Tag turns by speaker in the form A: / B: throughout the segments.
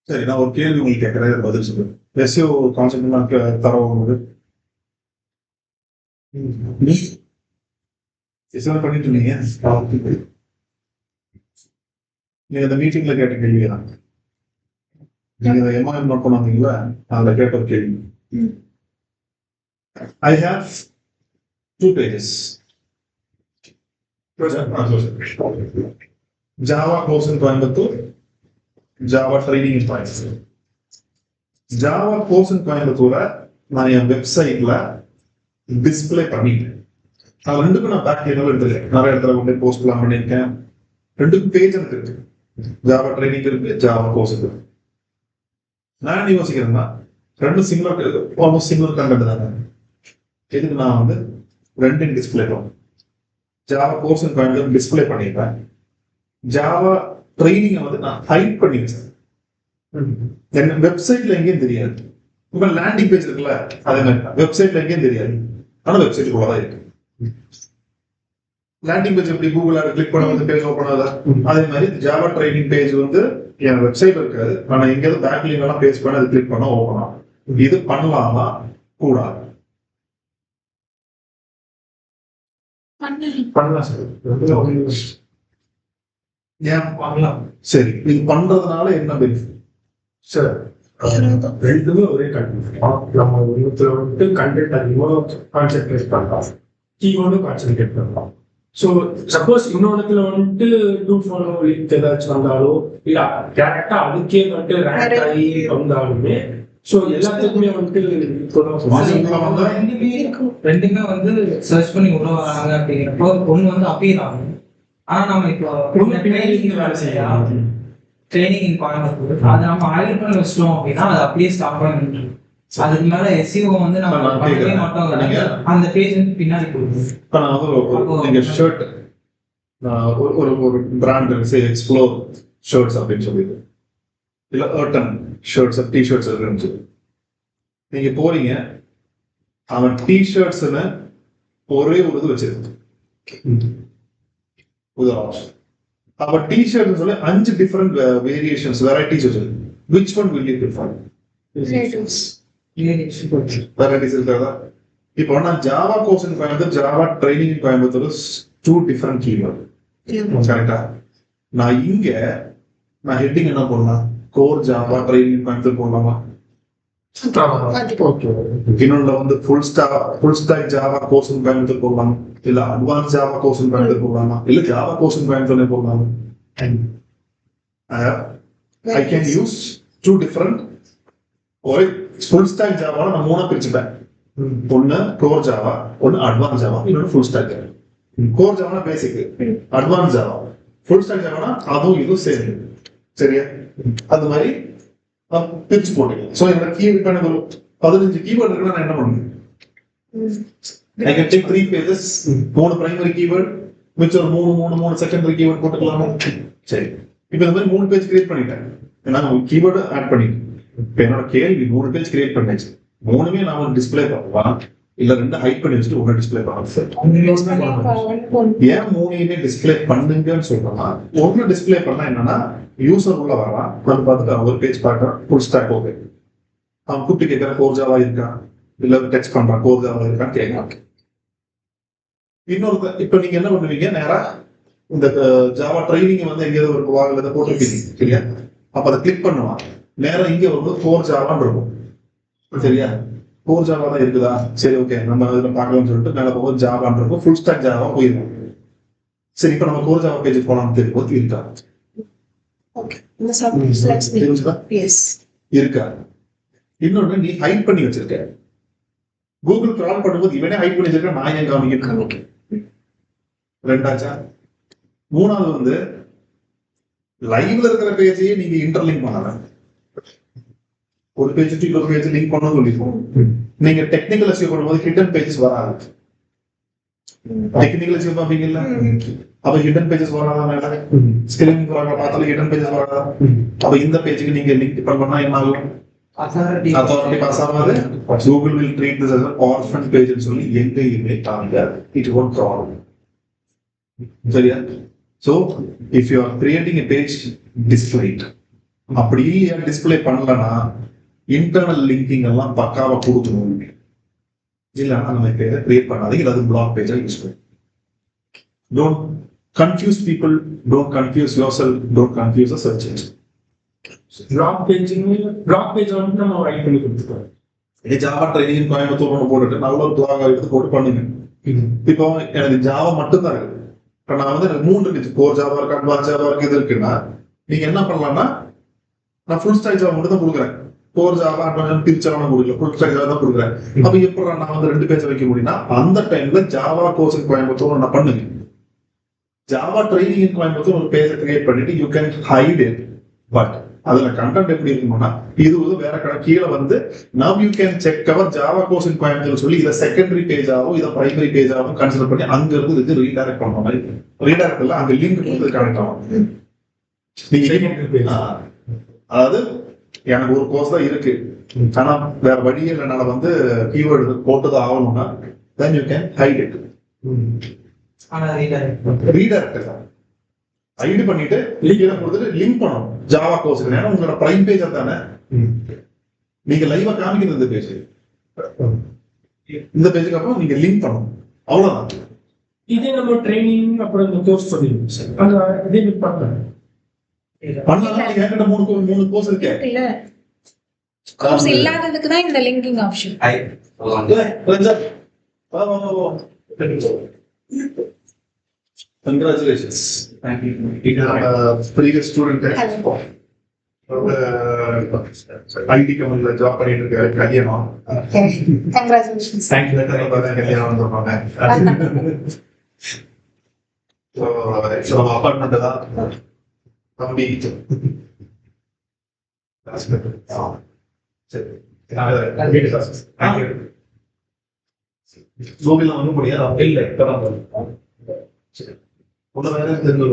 A: சரி, நான் ஒரு கேள்வி உங்களுக்கு கேட்கறேன், பதில் சொல்லுங்க. எஸ்இஓ கான்செப்ட் தரவங்க எஸ்இஓ பண்ணிட்டு இருந்தீங்க. நீங்க அந்த மீட்டிங்ல கேட்ட கேள்வி தான். நீங்க எம்ஐஎம் நோட் பண்ணாதீங்களா, அதுல கேட்ட ஒரு கேள்வி. I have 2 pages. Java course in Coimbatore, Java training in Coimbatore. Java course in Coimbatore நான் என் வெப்சைட்ல டிஸ்பிளே பண்ணிட்டேன். அது ரெண்டுக்கும் நான் பேக் எல்லாம் எடுத்துருக்கேன். நிறைய இடத்துல கொண்டு போஸ்ட் எல்லாம் பண்ணியிருக்கேன். 2 பேஜ் எனக்கு இருக்கு. ஜாவா ட்ரைனிங் இருக்கு, ஜாவா கோர்ஸ் இருக்கு. நான் யோசிக்கிறேன்னா ரெண்டு சிமிலர், ஆல்மோஸ்ட் சிமிலர் கண்டென்ட் தானே. இதுக்கு நான் வந்து ரெண்டு டிஸ்பிளே பண்ணுவேன். ஜாவா கோர்ஸ் டிஸ்பிளே பண்ணிடுறேன். ஜாவா ட்ரைனிங்கை வந்து நான் ஹைட் பண்ணி வச்சேன். என் வெப்சைட்ல எங்கேயும் தெரியாது. இப்ப லேண்டிங் பேஜ் இருக்குல்ல, அதே மாதிரி வெப்சைட்ல எங்கேயும் தெரியாது, ஆனா வெப்சைட்டுக்குள்ளதான் இருக்கு. லேண்டிங் பேஜ் எப்படி கூகுள் ஆட் கிளிக் பண்ண வந்து பேஜ் ஓப்பன் ஆகுதா, அதே மாதிரி ஜாவா ட்ரைனிங் பேஜ் வந்து என் வெப்சைட் இருக்காது, ஆனா எங்கேயாவது பேக் லிங்க் எல்லாம் பேஜ் பண்ண அது கிளிக் பண்ண ஓப்பன் ஆகும். இது பண்ணலாமா கூடாது? பண்ணலாம் சார். ஏன் பண்ணலாம்? சரி, இது பண்றதுனால என்ன பெனிஃபிட் சார்? ரெண்டுமே ஒரே கண்டென்ட். நம்ம இன்னத்துல வந்துட்டு கண்டென்ட் அதிகமாக கான்சென்ட்ரேட் பண்ணலாம், கீவேர்டும் கான்சென்ட்ரேட் பண்ணலாம். ஸோ சப்போஸ் இன்னொன்னுல வந்துட்டு டூ ஃபாலோ லிங்க் ஏதாச்சும் வந்தாலோ இல்ல டேரக்டா அதுக்கே வந்துட்டு ரேங்க் ஆகி வந்தாலுமே, ஸோ எல்லாத்துக்குமே வந்துட்டு
B: ரெண்டுமே வந்து சர்ச் பண்ணி உள்ள வராங்க. அப்படிங்கிறப்போ ஒண்ணு வந்து அப்பீல் ஆகும். ஆனா நம்ம இப்போ வேலை செய்யலாம், ட்ரைனிங் இன் கோயம்புத்தூர், அதை நம்ம ஹைலைட் பண்ணி வச்சிட்டோம் அப்படின்னா அது அப்படியே ஸ்டாப் பண்ணி அதுக்கு மேல எஸ்இஓ வந்து நம்ம பண்ணவே மாட்டோம். அந்த பேஜ் வந்து பின்னாடி போகுது.
A: நீங்க ஷர்ட் ஒரு பிராண்ட் எக்ஸ்ப்ளோர் ஷர்ட்ஸ் அப்படின்னு சொல்லிட்டு, இல்ல ஏர்டன் ஷர்ட்ஸ் டிஷர்ட்ஸ் இருக்குன்னு சொல்லி நீங்க போறீங்க, அவன் டிஷர்ட்ஸ்னு ஒரே ஒரு இது வச்சிருக்கு. அவன் டிஷர்ட் சொல்லி 5 டிஃபரெண்ட் வேரியேஷன்ஸ் வெரைட்டிஸ் வச்சிருக்கு. which one will you prefer? Varieties இருக்காதா? இப்போ நான் Java course in Coimbatore, Java training in Coimbatore 2 different keyword. கரெக்டா? நான் இங்க நான் ஹெட்டிங் என்ன போடலாம்? Core Java training in Coimbatore போடலாமா? இன்னொன்னுல வந்து full stack Java course in Coimbatore போடலாமா, இல்ல advance Java course in Coimbatore போடலாமா, இல்ல ஜாவா கோர்ஸ் இன் கோயம்புத்தூர் போடலாமா? I can use 2 different. ஒரு ஃபுல் ஸ்டாக் ஜாவா நான் 3 பிரிச்சுப்பேன். ஒன்னு கோர் ஜாவா, ஒன்னு அட்வான்ஸ் ஜாவா, இன்னொன்னு full stack. Core Java basic, advance Java, full stack Java அதுவும் இதுவும் சேர்ந்து. சரியா? அது மாதிரி பிரிச்சு போட்டீங்க. சோ என்னோட கீவேர்ட் எனக்கு ஒரு 15 கீவேர்ட் இருக்குன்னா நான் என்ன பண்ணுவேன்? I can take 3 pages, 3 primary keyword, மிச்சம் 3 செகண்டரி கீவேர்ட் போட்டுக்கலாமா? சரி, இப்போ இந்த மாதிரி 3 பேஜ் கிரியேட் பண்ணிட்டேன். நான் கீவேர்டு ஆட் பண்ணிட்டேன். இப்போ என்னோட கேள்வி 3 பேஜ் கிரியேட் பண்ணாச்சு, 3மே நான் டிஸ்பிளே பண்ணலாம், இல்ல 2 ஹைட் பண்ணி வச்சுட்டு 1 டிஸ்பிளே பண்ணலாம். ஏன் 3மே டிஸ்பிளே பண்ணுங்கன்னு சொல்றேன்னா, 1 டிஸ்பிளே பண்ணா என்னன்னா யூசர் உள்ள வரலாம், அது பார்த்துட்டு ஒரு பேஜ் பார்க்கறான், ஃபுல் ஸ்டாக் ஓகே, அவன் கூப்பிட்டு கேட்கறான் கோர் ஜாவா இருக்கா, இல்ல டெக்ஸ்ட் பண்றான் கோர் ஜாவா இருக்கான்னு கேட்கறான். இன்னொரு இப்ப நீங்க என்ன பண்ணுவீங்க, நேரா இந்த ஜாவா ட்ரைனிங் வந்து எங்கேயாவது ஒரு வாகனத்தை போட்டுருப்பீங்க. சரியா? அப்ப அதை கிளிக் பண்ணுவான், நேரம் இங்க வரும்போது கோர் ஜாவான்னு இருக்கும். சரியா? கோர் ஜாவா தான் இருக்குதா, சரி ஓகே நம்ம இதுல பார்க்கலாம்னு சொல்லிட்டு மேல போகும்போது ஜாவான்னு இருக்கும், ஃபுல் ஸ்டாக் ஜாவா போயிருக்கும். சரி, இப்ப நம்ம கோர் ஜாவா பேஜ் போலாம்னு தெரியும் இருக்கா? இருக்கா? இன்னொன்னு நீ ஹைட் பண்ணி வச்சிருக்க, கூகுள் கிரால் பண்ணும்போது இவனே ஹைட் பண்ணி வச்சிருக்க, நான் ஏன் கவனிக்க? ரெண்டாச்சா? 3வது வந்து லைவ்ல இருக்கிற பேஜையே நீங்க இன்டர்லிங்க் பண்ணலாம். ஒரு பேஜ் இன்னொரு பேஜ் லிங்க் பண்ணணும் சொல்லிப்போம். நீங்க டெக்னிக்கல் எஸ்இஓ பண்ணும்போது ஹிடன் பேஜஸ் வராது. டெக்னிக்கல் எஸ்இஓ பாப்பீங்கல்ல, அப்ப ஹிடன் பேஜஸ் வராதா? மேல ஸ்கில்லிங் ப்ரோக்ராம் பார்த்தாலும் ஹிடன் பேஜஸ் வராதா? அப்ப இந்த பேஜுக்கு நீங்க லிங்க் பண்ணா என்ன ஆகும்? அத்தாரிட்டி பாஸ் ஆகாது. Google will treat this as an orphan page ன்னு சொல்லி எங்கேயுமே காமிக்காது. It won't crawl. சரியா? So if you are creating a page display it. அப்படி இல்லையா டிஸ்பிளே பண்ணலன்னா இன்டர்னல் லிங்கிங் எல்லாம் பக்காவா கொடுக்கணும். இல்லைன்னா நம்ம பேஜை கிரியேட் பண்ணாதீங்க, அது பிளாக் பேஜா யூஸ் பண்ணும். Don't confuse people, don't confuse yourself, don't confuse search engine.
C: Blog page வந்து நம்ம ரைட் பண்ணி கொடுத்துருக்கோம்.
A: ஜாவா ட்ரைனிங் கோயம்புத்தூர் போட்டுட்டு நல்ல ஒரு பிளாக் எடுத்து போட்டு பண்ணுங்க. இப்போ எனக்கு ஜாவா மட்டும்தான் இருக்கு. இப்போ நான் வந்து எனக்கு 3 இருக்கு, கோர் ஜாவா இருக்கு, அட்வான்ஸ் ஜாவா இருக்கு, இது இருக்குன்னா நீங்க என்ன பண்ணலாம்னா நான் ஃபுல் ஸ்டாக் ஜாவா மட்டும் தான் கொடுக்குறேன். கோர் ஜாவா அட்வான்ஸ் பிரிச்சாலும் கொடுக்கல, ஃபுல் ஸ்டாக் ஜாவா தான் கொடுக்குறேன். அப்ப எப்படி நான் வந்து 2 பேஜ் வைக்க முடியும்னா அந்த டைம்ல ஜாவா கோர்ஸ் இன் கோயம்புத்தூர் நான் பண்ணுங்க. ஜாவா ட்ரைனிங் இன் கோயம்புத்தூர் ஒரு பேஜை கிரியேட் பண்ணிட்டு you can hide it. But அதுல கண்டென்ட் எப்படி இருக்கணும்னா இது வந்து வேற கீழே வந்து now you can check our Java course in Coimbatore சொல்லி இதை செகண்டரி பேஜாவும் இதை பிரைமரி பேஜாவும் கன்சிடர் பண்ணி அங்க இருந்து இதுக்கு ரீடைரக்ட் பண்ற மாதிரி. ரீடைரக்ட் இல்ல, அங்க லிங்க் கொடுத்து கனெக்ட் ஆகும். நீங்க அதாவது எனக்கு ஒரு கோர்ஸ் தான் இருக்கு, ஆனா வேற வழியே என்னால வந்து கீவேர்டு போட்டுதான் ஆகணும்னா then you can hide it. Redirect it பண்ணிட்டு லிங்க் கொடுத்துட்டு லிங்க் பண்ணணும் ஜாவா கோர்ஸ். ஏன்னா உங்களோட பிரைம் பேஜ் தானே, நீங்க லைவா காமிக்கிறது இந்த பேஜ். இந்த பேஜுக்கு அப்புறம் நீங்க லிங்க் பண்ணணும், அவ்வளவுதான்.
C: இதே நம்ம ட்ரைனிங் அப்புறம் இந்த கோர்ஸ் பண்ணிடுவோம் சார். அது இதே பண்ணலாம்.
A: நீங்க என்கிட்ட 3 கோர்ஸ் இருக்கு.
D: கோர்ஸ் இல்லாததுக்கு தான் இந்த linking option.
A: Congratulations. Thank you. Previous student. IT கம்பெனில ஜாப் பண்ணிட்டு இருக்க கல்யாணம்.
D: Congratulations.
A: Thank you. கல்யாணம் சொல்றாங்க. So அபார்ட்மெண்ட் தான் தம்பி. கோவில வந்து முடியாது. இல்ல இப்பதான் உள்ள வேற தெரிஞ்சு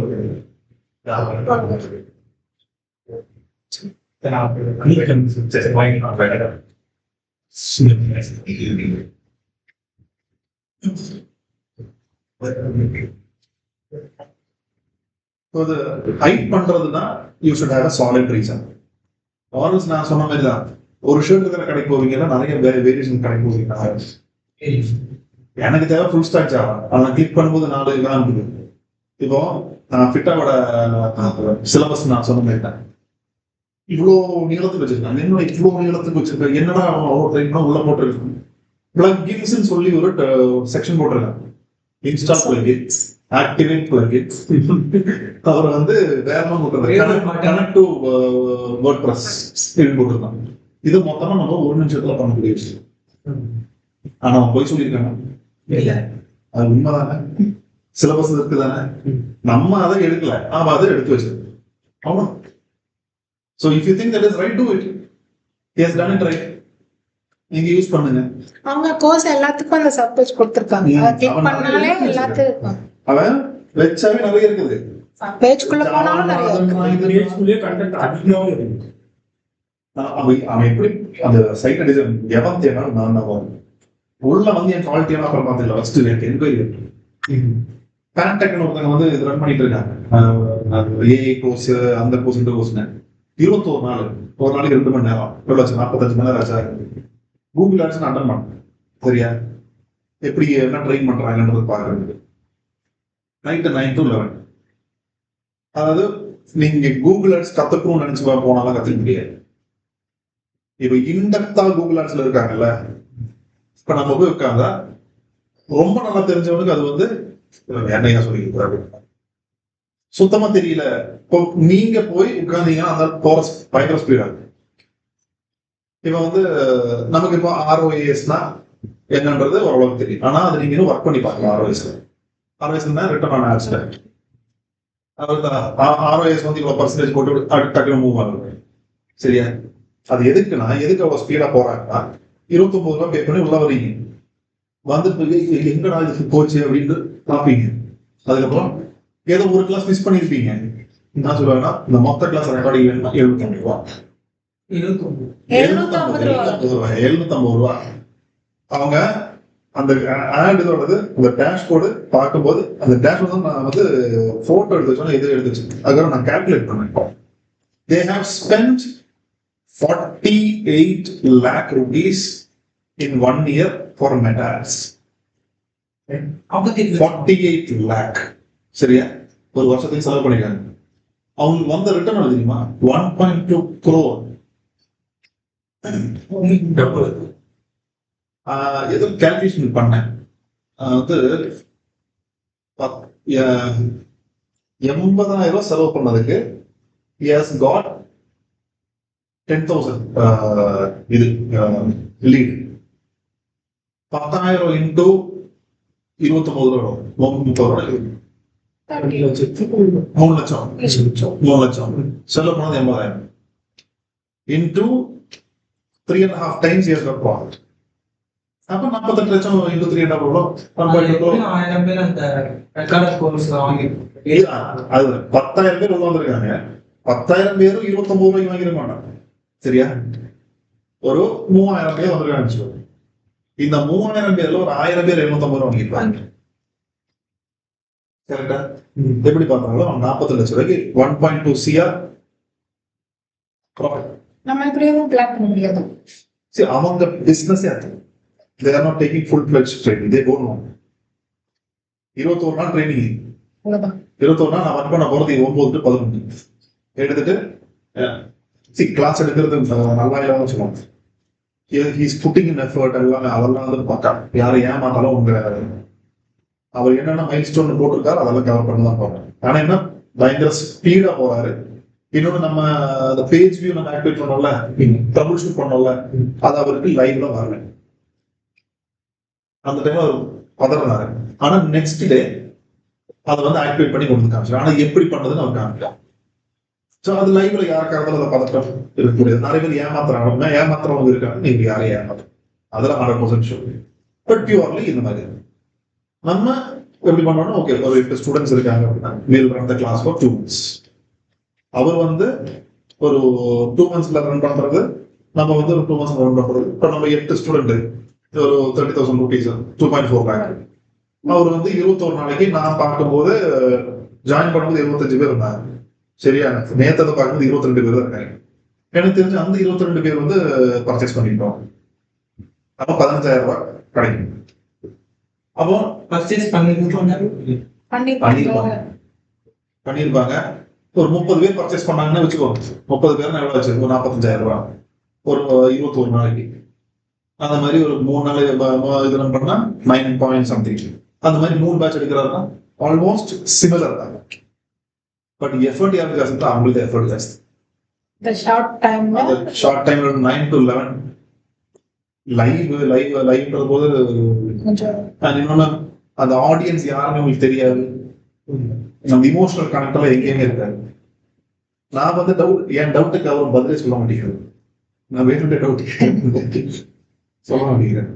A: ஹைட் பண்றதுன்னா you should have a solid reason. Always நான் சொன்ன மாதிரி தான், ஒரு ஷர்ட் இருக்கிற கடைக்கு போவீங்கன்னா நிறைய வேரியேஷன் கடைக்கு போவீங்க. எனக்கு தேவை ஃபுல் ஸ்டாக் ஜாவா, அதை கிளிக் பண்ணும்போது 4 இதெல்லாம் இருக்குது. இப்போ நான் ஃபிட்டாவோட சிலபஸ் நான் சொன்ன மாதிரி தான் இவ்வளோ நீளத்துக்கு வச்சிருக்கேன். என்னோட இவ்வளோ நீளத்துக்கு வச்சிருக்கேன், என்னடா உள்ள போட்டிருக்கேன். பிளக்இன்ஸ் சொல்லி ஒரு செக்ஷன் போட்டிருக்கேன். Install plugins, activate plugins. அவர் வந்து வேற கனெக்ட் டு வேர்ட்பிரஸ் போட்டிருக்கான். இது மொத்தமா நம்ம 1 நிமிஷத்துல பண்ணக்கூடிய விஷயம். ஆனா அவன் போய் சொல்லியிருக்காங்க, அது உண்மைதானே, சிலபஸ் இருக்குதானே, நம்ம அதை எடுக்கல, அவன் அதை எடுத்து வச்சிருக்கோம். ஆமா. So if you think that is right, do it. He has done it right. நீங்க யூஸ் பண்ணுங்க.
D: அவங்க கோர்ஸ் எல்லாத்துக்கும் அந்த சப்போர்ட் கொடுத்திருக்காங்க. அதை கிளிக் பண்ணாலே எல்லாத்துக்கும்
A: அவன் வெச்சாவே நிறைய இருக்குது.
D: பேஜ்க்குள்ள போனாலும் நிறைய இருக்கு.
C: பேஜ்க்குள்ளே கண்டென்ட் அதிகமாவே இருக்கு.
A: அவன் எப்படி அந்த சைட் டிசைன் எவன் தேனாலும் நான் உள்ள வந்து என் குவாலிட்டியான அப்புறம் பார்த்துல ஃபர்ஸ்ட் என்கொயரி இருக்கு. பேன்டெக்னு ஒருத்தவங்க வந்து இது ரன் பண்ணிட்டு இருக்காங்க. ஏஐ கோர்ஸ், அந்த கோர்ஸ், இந்த கோர்ஸ்னு 21 நாள், ஒரு நாளைக்கு 2 மணி நேரம், எவ்வளோ ஆச்சு? 45 மணி நேரம் ஆச்சா? கூகுள் ஆட்ஸ் அட்டன் பண்ண சரியா, எப்படி என்ன ட்ரெயின் பண்றாங்கன்றது பாக்குறது. Night 9 to 11. அதாவது நீங்க கூகுள் ஆட்ஸ் கத்துக்கணும்னு நினைச்சு போனாலும் கத்துக்க முடியாது. இப்ப இன்டெப்தா கூகுள் ஆட்ஸ்ல இருக்காங்கல்ல, இப்ப நம்ம போய் உட்கார்ந்தா ரொம்ப நல்லா தெரிஞ்சவனுக்கு அது வந்து என்னையா சொல்லிக்கிறாரு, சுத்தமா தெரியல. நீங்க போய் உட்கார்ந்தீங்கன்னா அந்த போற பயங்கர ஸ்பீடா இருக்கு. இப்ப வந்து நமக்கு இப்போ ROASனா என்னன்றது ஓரளவுக்கு தெரியும். ஆனா அது நீங்க ஒர்க் பண்ணி பார்க்கலாம். ROAS return on ads. ROAS வந்து இவ்வளவு பர்சன்டேஜ் போட்டு டக்குனு மூவ் ஆகுது. சரியா? அது எதுக்குன்னா, எதுக்கு அவ்வளவு ஸ்பீடா போறாங்கன்னா 29 ரூபாய் பே பண்ணி உள்ள வரீங்க, வந்துட்டு எங்கடா இதுக்கு போச்சு அப்படின்னு பாப்பீங்க. அதுக்கப்புறம் ஏதோ ஒரு கிளாஸ் மிஸ் பண்ணிருப்பீங்க. என்ன சொல்லுவாங்கன்னா, இந்த மொத்த கிளாஸ் ரெக்கார்டிங் வேணும்னா 750 ரூபா. 750 ரூபா. அவங்க அந்த ஆட் இதோடது அந்த டேஷ்போர்டு பார்க்கும்போது, அந்த டேஷ்போர்டு நான் வந்து போட்டோ எடுத்து வச்சோன்னா எது எடுத்துச்சு, அதுக்கப்புறம் நான் கால்குலேட் பண்ணேன். they have spent 48 lakh rupees in 1 year for Meta ads. 48 lakh. சரியா? ஒரு வருஷத்துக்கு செலவு பண்ணிருக்காங்க. அவங்களுக்கு வந்த ரிட்டர்ன் தெரியுமா? 1.2 crore. ஏதோ கால்குலேஷன் பண்ணேன். வந்து 80,000 செலவு பண்ணதுக்கு he has got 10,000 இது லீட். 10,000 into 29 ரூபா 30 ரூபா 3 லட்சம் செலவு பண்ணது 80,000 into 3.5 times he has got profit. அப்ப 48 லட்சம் into 3.5 ரூபா
B: 1000 பேர் அந்த ரெக்கார்ட் கோர்ஸ் வாங்கி
A: அது 10,000 பேர் உள்ள வந்திருக்காங்க. 10,000 பேரும் 29 ரூபாய்க்கு வாங்கிட மாட்டாங்க. சரியா? ஒரு 3,000 பேர் வந்திருக்காங்க. இந்த 3,000 பேர்ல ஒரு 1,000 பேர் 750 ரூபாய் வாங்கிருப்பாங்க. கரெக்டா? எப்படி பார்த்தாலும் 40 லட்சம் ரூபாய்க்கு 1.2 CR ப்ராஃபிட்.
D: நம்ம இப்படியும் பிளான் பண்ண முடியாது.
A: சரி, அவங்க பிசினஸ் அது. They are not taking full-fledged training. They don't know. 21 நாள் ட்ரைனிங்.
D: அவ்வளவுதான்.
A: 21 நாள் நான் ஒர்க் பண்ண போறது 9 to 11 எடுத்துட்டு கிளாஸ் எடுக்கிறது நல்லா சொல்லுவாங்க. He's putting in effort எல்லாம் அதெல்லாம் வந்து பார்க்க யாரும் ஏமாத்தாலும் உங்க அவர் என்னென்ன மைல் ஸ்டோன் போட்டிருக்காரு அதெல்லாம் கவர் பண்ண தான் போறாரு. ஆனா என்ன பயங்கர ஸ்பீடா போறாரு. இன்னொன்னு நம்ம அந்த பேஜ் வியூ நம்ம ஆக்டிவேட் பண்ணோம்ல, ட்ரபிள் ஷூட் பண்ணோம்ல, அது அவருக்கு லைவ்ல வரல. அந்த டைம் அவர் பதறாரு. ஆனா நெக்ஸ்ட் டே அதை வந்து ஆக்டிவேட் பண்ணி கொண்டு காமிச்சு. ஆனா எப்படி பண்ணதுன்னு அவர் காமிக்கலாம். ஸோ அது லைவ்ல யாருக்காவது அதை பதட்டம் இருக்க முடியாது. நிறைய பேர் ஏமாத்துறவங்க இருக்காங்க. நீங்க யாரையும் ஏமாத்தும் அதெல்லாம் 100% ஷூர். பட் பியூர்லி இந்த மாதிரி நம்ம எப்படி பண்ணோம்னா, ஓகே ஒரு 8 ஸ்டூடெண்ட்ஸ் இருக்காங்க அப்படின்னா we'll run the class for 2 months. அவர் வந்து ஒரு 2 monthsல ரன் பண்றது, நம்ம வந்து ஒரு 2 months ரன் பண்றது. இப்போ நம்ம 8 ஸ்டூடெண்ட் ஒரு 30,000 rupees 2.4 lakh. அவர் வந்து 21 நாளைக்கு நான் பார்க்கும்போது ஜாயின் பண்ணும்போது 75 பேர் இருந்தாங்க. சரியா? நேத்தத்தை பார்க்கும்போது 22 பேர் தான் இருக்காங்க. எனக்கு தெரிஞ்சு அந்த 22 பேர் வந்து பர்ச்சேஸ் பண்ணிட்டோம். அப்போ 15,000 ரூபாய் கிடைக்கும். அப்போ
B: பர்ச்சேஸ்
A: பண்ணிருப்பாங்க. ஒரு 30 பேர் பர்ச்சேஸ் பண்ணாங்கன்னு வச்சுக்கோங்க. 30 பேர் எவ்வளவு வச்சு ஒரு 45,000 ரூபாய் ஒரு 21 நாளைக்கு. அந்த மாதிரி ஒரு 3 நாள் இதெல்லாம் பண்ணா 9 point something. அந்த மாதிரி 3 பேட்ச் எடுக்கிறாருன்னா ஆல்மோஸ்ட் சிமிலர் தான். பட் எஃபர்ட் யாருக்கு ஜாஸ்தி? அவங்களுக்கு எஃபர்ட் ஜாஸ்தி.
D: The short time
A: short time 9 to 11 லைவ்ன்ற போது இன்னொன்னு அந்த ஆடியன்ஸ் யாருமே உங்களுக்கு தெரியாது. நம்ம இமோஷனல் கனெக்ட் எல்லாம் எங்கேயுமே இருக்காது. நான் வந்து என் டவுட்டுக்கு அவர் பதிலே சொல்ல மாட்டேங்கிறது. நான் வேணுன்ற டவுட் சொல்ல மாட்டேங்கிறேன்.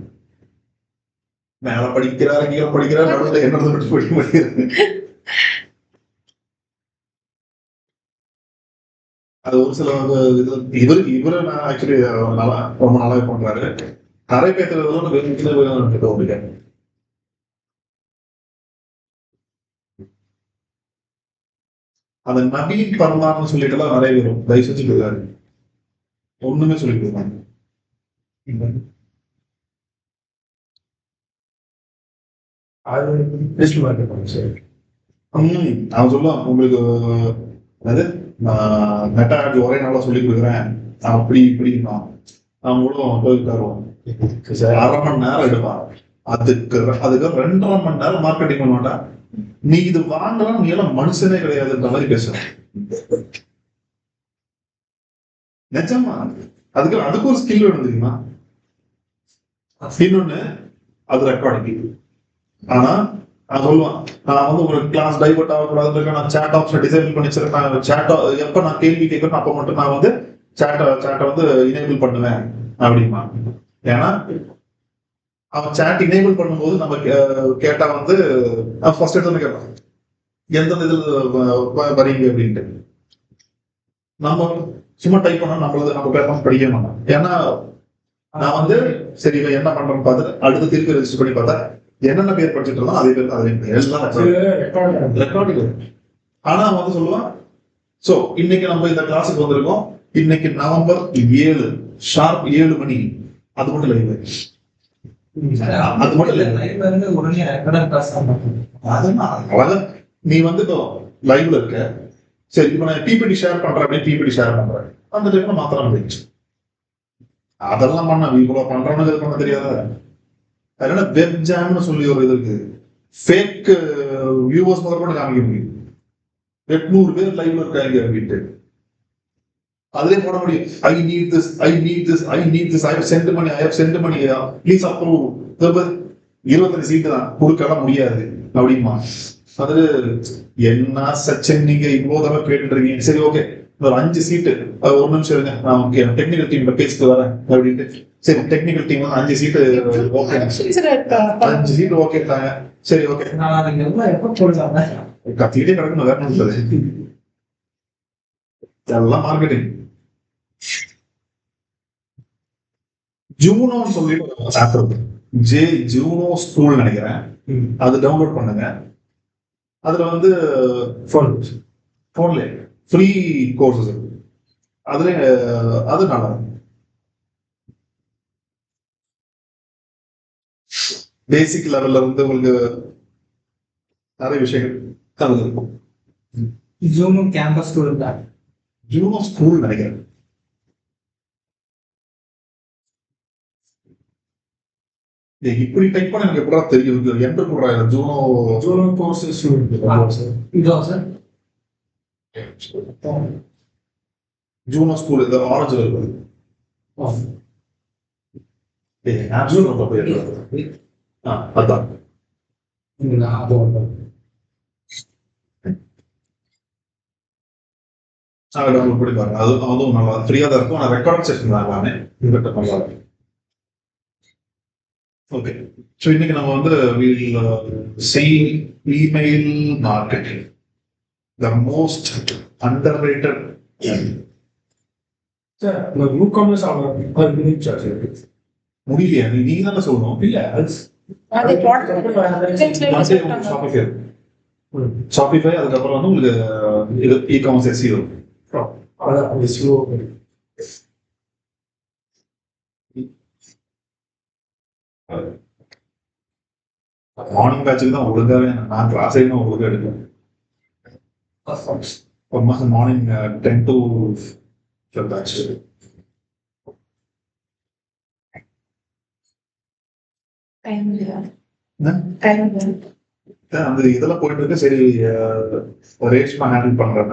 A: மேல படிக்கிறாரு கீழே படிக்கிறாரு நடுவில் என்னது மட்டும் படிக்க மாட்டேங்கிறது. அது ஒரு சில இவரு நான் ஆக்சுவலி ரொம்ப நல்லாவே பண்றாரு. நிறைய பேர் அந்த நவீன் பரமான்னு சொல்லிட்டு எல்லாம் நிறைய பேரும் தயவு செஞ்சு போயிருக்காரு. ஒண்ணுமே சொல்லி கொடுப்பாங்க. அவன் சொல்லுவான் உங்களுக்கு அது மெட்டா ஆட் ஒரே நாளா சொல்லி கொடுக்குறேன் அப்படி இப்படின்னா அவங்களும் போயிருக்காருவோம். 1/2 மணி நேரம் எடுப்பான். அதுக்கு 2.5 மணி நேரம் மார்க்கெட்டிங் பண்ண மாட்டான். நீ இது வாங்கலாம் நீ எல்லாம் மனுஷனே கிடையாதுன்ற மாதிரி பேசுறேன். நிஜமா அதுக்கு ஒரு ஸ்கில் வேணும் தெரியுமா? இன்னொன்னு அது ரெக்கார்டிங். ஆனா நான் சொல்லுவான், நான் வந்து ஒரு கிளாஸ் டைவர்ட் ஆகக்கூடாது, நான் சேட் ஆப்ஷன் டிசேபிள் பண்ணி வச்சிருக்கேன். சேட் எப்ப நான் கேள்வி கேட்கணும் அப்ப மட்டும் நான் வந்து சேட்டை வந்து இனேபிள் பண்ணுவேன் அப்படிமா. ஏன்னா அவன் சேட் இனேபிள் பண்ணும்போது நம்ம கேட்டா வந்து ஃபர்ஸ்ட் எடுத்து கேட்பான் எந்த இதுல வரீங்க அப்படின்ட்டு. நம்ம சும்மா டைப் பண்ணா நம்ம பேப்பர் படிக்க மாட்டோம். ஏன்னா நான் வந்து சரி என்ன பண்றேன்னு பார்த்து அடுத்து திருப்பி ரெஜிஸ்டர் பண்ணி பார்த்தா என்னென்ன பேர் படிச்சுட்டு இருந்தாலும் அதே பேர் எல்லாம் ரெக்கார்டிங். ஆனா அவன் வந்து சொல்லுவான் ஸோ இன்னைக்கு நம்ம இந்த கிளாஸுக்கு வந்திருக்கோம். இன்னைக்கு நவம்பர் 7 ஷார்ப் 7 மணி. அது மட்டும் இல்லை, அது மட்டும் இல்லை,
B: லைவ்ல இருந்து உடனே ரெக்கார்டர் கிளாஸ்
A: அதுதான் அழகா. நீ வந்து இப்போ லைவ்ல இருக்க, சரி இப்போ நான் பிபிடி ஷேர் பண்றேன் அப்படின்னு பிபிடி ஷேர் பண்றேன், அந்த டைம்ல மாத்திரம் போயிடுச்சு. அதெல்லாம் பண்ண இவ்வளவு பண்றவனுக்கு இது பண்ண தெரியாத. அதனால வெப் ஜாம்னு சொல்லி ஒரு இது இருக்கு. ஃபேக் வியூவர்ஸ் முதல் கூட காமிக்க முடியும். 800 பேர் லைவ்ல இருக்காங்க அப்படின்ட்டு அதுலயே போட முடியும். I need this, I need this, I need this, I have sent money, I have sent money, please approve. 25 சீட்டு தான், கொடுக்கலாம் முடியாது அப்படிமா. அது என்ன சச்சின், நீங்க இவ்வளவு தடவை கேட்டுட்டு இருக்கீங்க, சரி ஓகே ஒரு 5 சீட்டு, ஒரு நிமிஷம் இருங்க, நான் ஓகே டெக்னிக்கல் டீம் பேசிட்டு வரேன் அப்படின்ட்டு. சரி டெக்னிக்கல் டீம் 5 சீட்டு ஓகே, 5 சீட்டு ஓகேட்டாங்க. சரி ஓகே,
B: நான் எப்ப போடலாம்
A: கத்திக்கிட்டே கிடக்கணும், வேற ஒன்றும் எல்லாம் மார்க்கெட்டிங். ஜூனோன்னு சொல்லி ஒரு ஆப் இருக்கு, ஜூனோ ஸ்கூல் நினைக்கிறேன். அது டவுன்லோட் பண்ணுங்க. அதுல வந்து போன்ல ஃப்ரீ கோர்சஸ் இருக்கு. அதுல அது நல்லா பேசிக் லெவல்ல இருந்து உங்களுக்கு நிறைய விஷயங்கள் கலந்து இருக்கும்.
B: ஜூனும் கேம்பஸ் ஸ்கூல் தான்,
A: ஜூனோ ஸ்கூல் நினைக்கிறேன். இப்படி டைப் பண்ண எனக்கு எப்படா தெரியும், என்ட்ரு போடுறாங்க ஜூனோ கோர்சஸ்.
B: இதோ சார்
A: ஜூனோ ஸ்கூல் இந்த ஆரஞ்சில் இருக்குது. அதான் டவுன்லோட் பண்ணி பாருங்க. அதுவும் நல்லா ஃப்ரீயா தான் இருக்கும். ஆனால் ரெக்கார்ட் செஷன் தான் எல்லாமே நல்லா இருக்கும். ஓகே, ஸோ இன்னைக்கு நம்ம வந்து email marketing, the most underrated.
C: Sir WooCommerce ஆகலாம்
A: முடியலையா? நீங்க தானே சொல்லணும்.
C: இல்ல
A: ஷாப்பிஃபை, அதுக்கப்புறம் வந்து உங்களுக்கு இது இ-காமர்ஸ் SEO. மார்னிங் பேட்சுக்கு தான் ஒழுங்காவே நான் கிளாஸ் ஒழுங்கா எடுப்பேன். Morning 10 to 12 batch. அந்த இதெல்லாம் போயிட்டு இருக்கு. சரி ரேஷ்மா ஹேண்டில் பண்றேன்.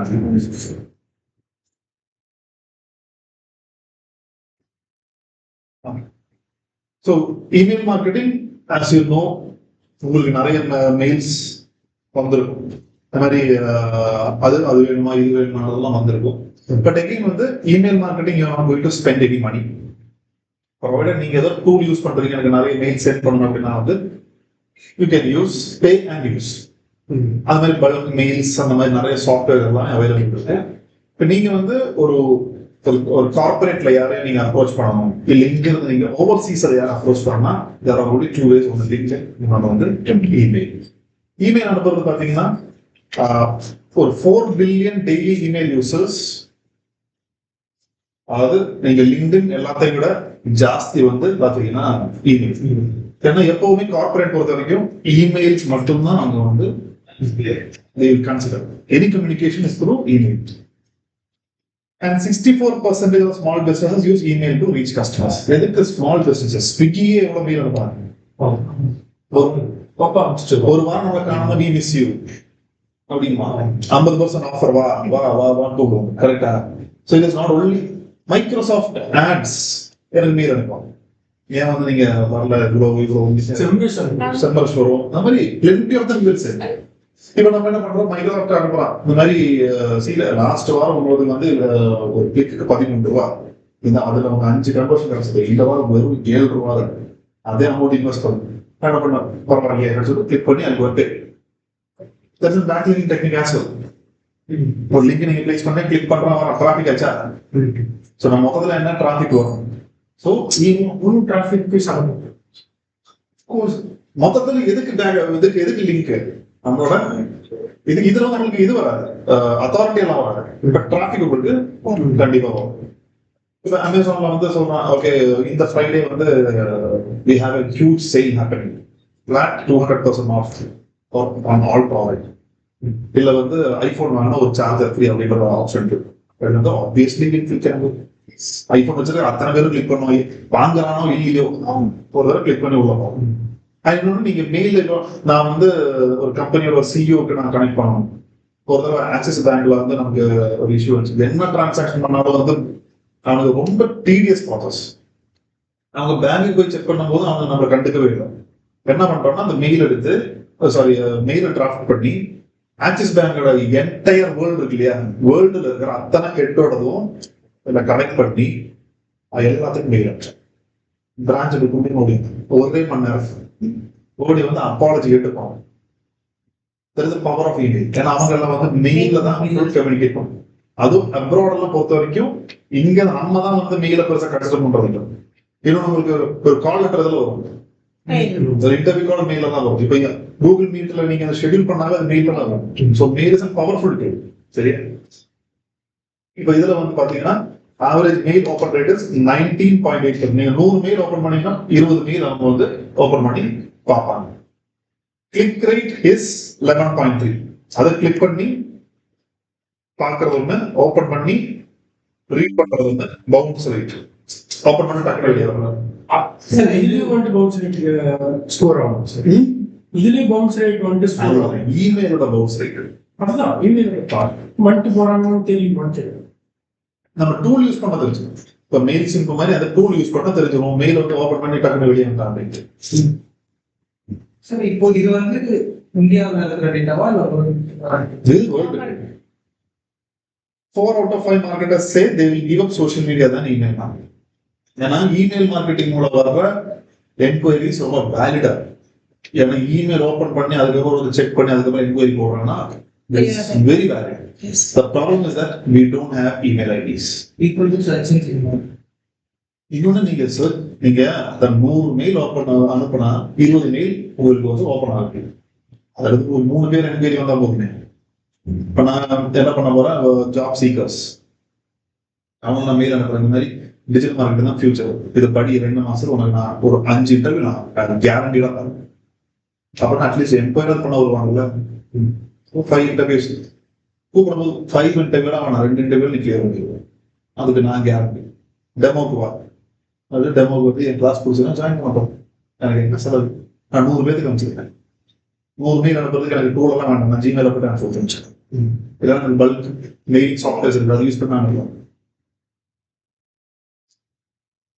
A: So email marketing, as you know, உங்களுக்கு நிறைய மெயில்ஸ் வந்திருக்கும். இந்த மாதிரி அது வேணுமா இது வேணுமா அதெல்லாம் வந்திருக்கும். பட் எகைன் வந்து email marketing you are not going to spend any money. Provided நீங்க ஏதோ டூல் யூஸ் பண்றீங்க, எனக்கு நிறைய மெயில் சென்ட் பண்ணணும் அப்படின்னா வந்து you can use pay and use. அது மாதிரி பல்க் மெயில்ஸ் அந்த மாதிரி நிறைய சாஃப்ட்வேர் எல்லாம் அவைலபிள் இருக்கு. இப்போ நீங்க வந்து ஒரு கார்பரேட்ல யாரையும் நீங்க அப்ரோச் பண்ணணும், இல்லை இங்க இருந்து நீங்க ஓவர்சீஸ்ல யாரும் அப்ரோச் பண்ணா there are only 2 ways. ஒன்று லிங்க்டின், இன்னொன்று வந்து இமெயில். இமெயில் அனுப்புறது பாத்தீங்கன்னா ஒரு 4 பில்லியன் டெய்லி இமெயில் யூசர்ஸ். அதாவது நீங்க லிங்க்டின் எல்லாத்தையும் விட ஜாஸ்தி வந்து பாத்தீங்கன்னா இமெயில். ஏன்னா எப்பவுமே கார்பரேட் பொறுத்த வரைக்கும் இமெயில்ஸ் மட்டும்தான் அவங்க வந்து they will consider any communication is through email. And 64% of small businesses use email to reach customers. எதுக்கு ஸ்மால் பிசினஸ்? ஸ்விக்கியே எவ்வளவு மெயில் அனுப்புறாங்க. ஒரு வாரம் நம்மளை காணாம we miss you அப்படிமா 50% ஆஃபர் வா வா வா வா கூப்பிடுவோம். கரெக்டா? So it is not only Microsoft ads எனக்கு மெயில் அனுப்புவாங்க. ஏன் வந்து நீங்க வரல, இவ்வளோ செம்பர்ஸ் வரும், அந்த மாதிரி plenty of them will say. இப்ப நம்ம என்ன பண்றோம், மைக்ரோசாஃப்ட் அனுப்புறோம் இந்த மாதிரி லாஸ்ட் வாரம் உங்களுக்கு வந்து ஒரு கிளிக்கு 13 ரூபா, இந்த அதுல அவங்க 5 கன்வர்ஷன் கிடைச்சது, இந்த வாரம் வெறும் 7 ரூபா. அதே அமௌண்ட் இன்வெஸ்ட் பண்ணும், என்ன பண்ண பரவாயில்லையே சொல்லி கிளிக் பண்ணி அதுக்கு ஒரு pay. That's a backlinking technique as well. ஒரு லிங்க் நீங்க பிளேஸ் பண்ணி கிளிக் பண்றோம், டிராஃபிக் ஆச்சா? சோ நம்ம மொத்தத்துல என்ன டிராஃபிக் வரும்? சோ
C: ஒரு டிராஃபிக்
A: மொத்தத்துல எதுக்கு லிங்க் நம்மளோட இதுல உங்களுக்கு இது வராது. அத்தாரிட்டி எல்லாம் வராது, பட் டிராபிக் உங்களுக்கு கண்டிப்பா வரும். இப்ப அமேசான்ல வந்து சொல்றான், ஓகே இந்த ஃப்ரைடே வந்து we have a huge sale happening, flat 200% off on all product. இல்ல வந்து ஐபோன் வாங்கினா ஒரு சார்ஜர் ஃப்ரீ அப்படின்ற ஆப்ஷன் இருக்கு. வந்து ஆப்வியஸ்லி கிளிக் ஐபோன் வச்சிருக்க அத்தனை பேரும் கிளிக் பண்ணுவாங்க, வாங்குறானோ இல்லையோ ஒரு தடவை கிளிக் பண்ணி உள்ள போகும். இன்னொன்று நீங்க மெயில், நான் வந்து ஒரு கம்பெனியோட சிஇஓக்கு நான் கனெக்ட் பண்ணணும். ஒரு தடவை ஆக்சிஸ் பேங்க்ல வந்து நமக்கு ஒரு இஷ்யூ வச்சு, என்ன டிரான்சாக்ஷன் பண்ணாலும் வந்து அவனுக்கு ரொம்ப டீடியஸ் ப்ராசஸ். அவங்க பேங்க்கு போய் செக் பண்ணும் போது அவங்க நம்மளை கண்டுக்கவே இல்லை. என்ன பண்றோம்னா அந்த மெயில் எடுத்து மெயிலை டிராஃப்ட் பண்ணி ஆக்சிஸ் பேங்கோட என்டையர் வேர்ல்டு இருக்கு இல்லையா, வேர்ல்டுல இருக்கிற அத்தனை ஹெட்டோடதும் இதில் கனெக்ட் பண்ணி எல்லாத்துக்கும் மெயில் அனுப்பிச்சேன். பிரான்ச்சுக்கு கூட்டி முடியும் ஒரே மணி நேரம் ஓடி வந்து அப்பாலஜி கேட்டுப்பாங்க. தெரிஞ்ச பவர் ஆஃப் இமெயில். ஏன்னா அவங்க எல்லாம் வந்து மெயில தான் கம்யூனிகேட் பண்ணும். அதுவும் அப்ராட் எல்லாம் பொறுத்த வரைக்கும் இங்க நம்ம தான் வந்து மெயில பெருசா கன்சிடர் பண்றது இல்லை. இன்னும் உங்களுக்கு ஒரு கால் லெட்டர்ல வரும், இன்டர்வியூ கால் மெயில தான் வரும். இப்ப கூகுள் மீட்ல நீங்க ஷெட்யூல் பண்ணாலும் அது மெயில தான் வரும். So mail is powerful tool. சரியா? இப்ப இதுல வந்து பாத்தீங்கன்னா average mail open rate is 19.8. நீங்க 100 மெயில் ஓபன் பண்ணீங்கன்னா 20 மெயில் அவங்க வந்து ஓபன் பண்ணி பார்ப்பாங்க. Click rate is 11.3. அதை கிளிக் பண்ணி பார்க்கறது ஒண்ணு, ஓபன் பண்ணி ரீட் பண்றது ஒண்ணு. பவுன்ஸ் ரேட் ஓபன் பண்ணி டக்கு வெளியே வரலாம்.
C: இதுலயும் வந்து பவுன்ஸ் ரேட் ஸ்கோர் ஆகும் சார். இதுலயும் பவுன்ஸ் ரேட் வந்து ஸ்கோர் ஆகும்.
A: இமெயிலோட பவுன்ஸ் ரேட்
C: அதுதான் இமெயில் வந்துட்டு போறாங்கன்னு தெரியும்.
A: நம்ம டூல் யூஸ் பண்ண தெரிஞ்சுக்கணும். இப்போ மெயில் சிம்பிள் மாதிரி அந்த டூல் யூஸ் பண்ண தெரிஞ்சுக்கணும். மெயில் வந்து ஓபன் பண்ணி டக்குனு வெளியே வந்தாங்க.
B: சார் இப்போ இது வந்து இந்தியாவில் இருக்கிற டேட்டாவா இல்லை
A: 4 out of 5 marketers say they will give up social media than email marketing. ஏன்னா இமெயில் மார்க்கெட்டிங் மூலம் வர்ற என்கொயரிஸ் ரொம்ப வேலிடா. ஏன்னா இமெயில் ஓபன் பண்ணி அதுக்கப்புறம் செக் பண்ணி அதுக்கப்புறம் என்கொயரி போடுறாங்கன்னா very valid.
B: Yes.
A: The problem is that we don't have email IDs.
B: equal to searching signal?
A: இன்னொன்னு நீங்க அந்த 100 மெயில் ஓபன் அனுப்புனா 20 மெயில் உங்களுக்கு வந்து ஓபன் ஆகுது. அதுல ஒரு 3 பேர் என்கொயரி வந்தா போதுமே. இப்ப நான் என்ன பண்ண போறேன், ஜாப் சீக்கர்ஸ் அவங்க நான் மெயில் அனுப்புறேன். இந்த மாதிரி டிஜிட்டல் மார்க்கெட்டிங் தான் ஃபியூச்சர், இது படி 2 மாசத்துல உனக்கு நான் ஒரு 5 இன்டர்வியூ நான் கேரண்டிடா தரேன். அப்புறம் அட்லீஸ்ட் என்கொயரி பண்ண வருவாங்கல்ல, 5 இன்டர்வியூஸ் கூப்பிடும்போது 5 இன்டர்வியூ அவன் 2 இன்டர்வியூ நீ கிளியர் பண்ணிடுவேன். அதுக்கு நான் கேரண்டி. டெமோக்கு வா, அது டெமோக்கு வந்து என் கிளாஸ் பிடிச்சா ஜாயின் பண்ணோம். எனக்கு என்ன செலவு, நான் 100 பேருக்கு அனுப்பிச்சிருக்கேன். 100 மெயில் அனுப்புறதுக்கு எனக்கு டூல் எல்லாம் வேண்டாம், நான் ஜிமெயில போட்டு அனுப்பி வச்சிருக்கேன். இதெல்லாம் எனக்கு பல்க் மெயில் சாஃப்ட்வேர்ஸ் இருக்கு, அதை யூஸ் பண்ண அனுப்பலாம்.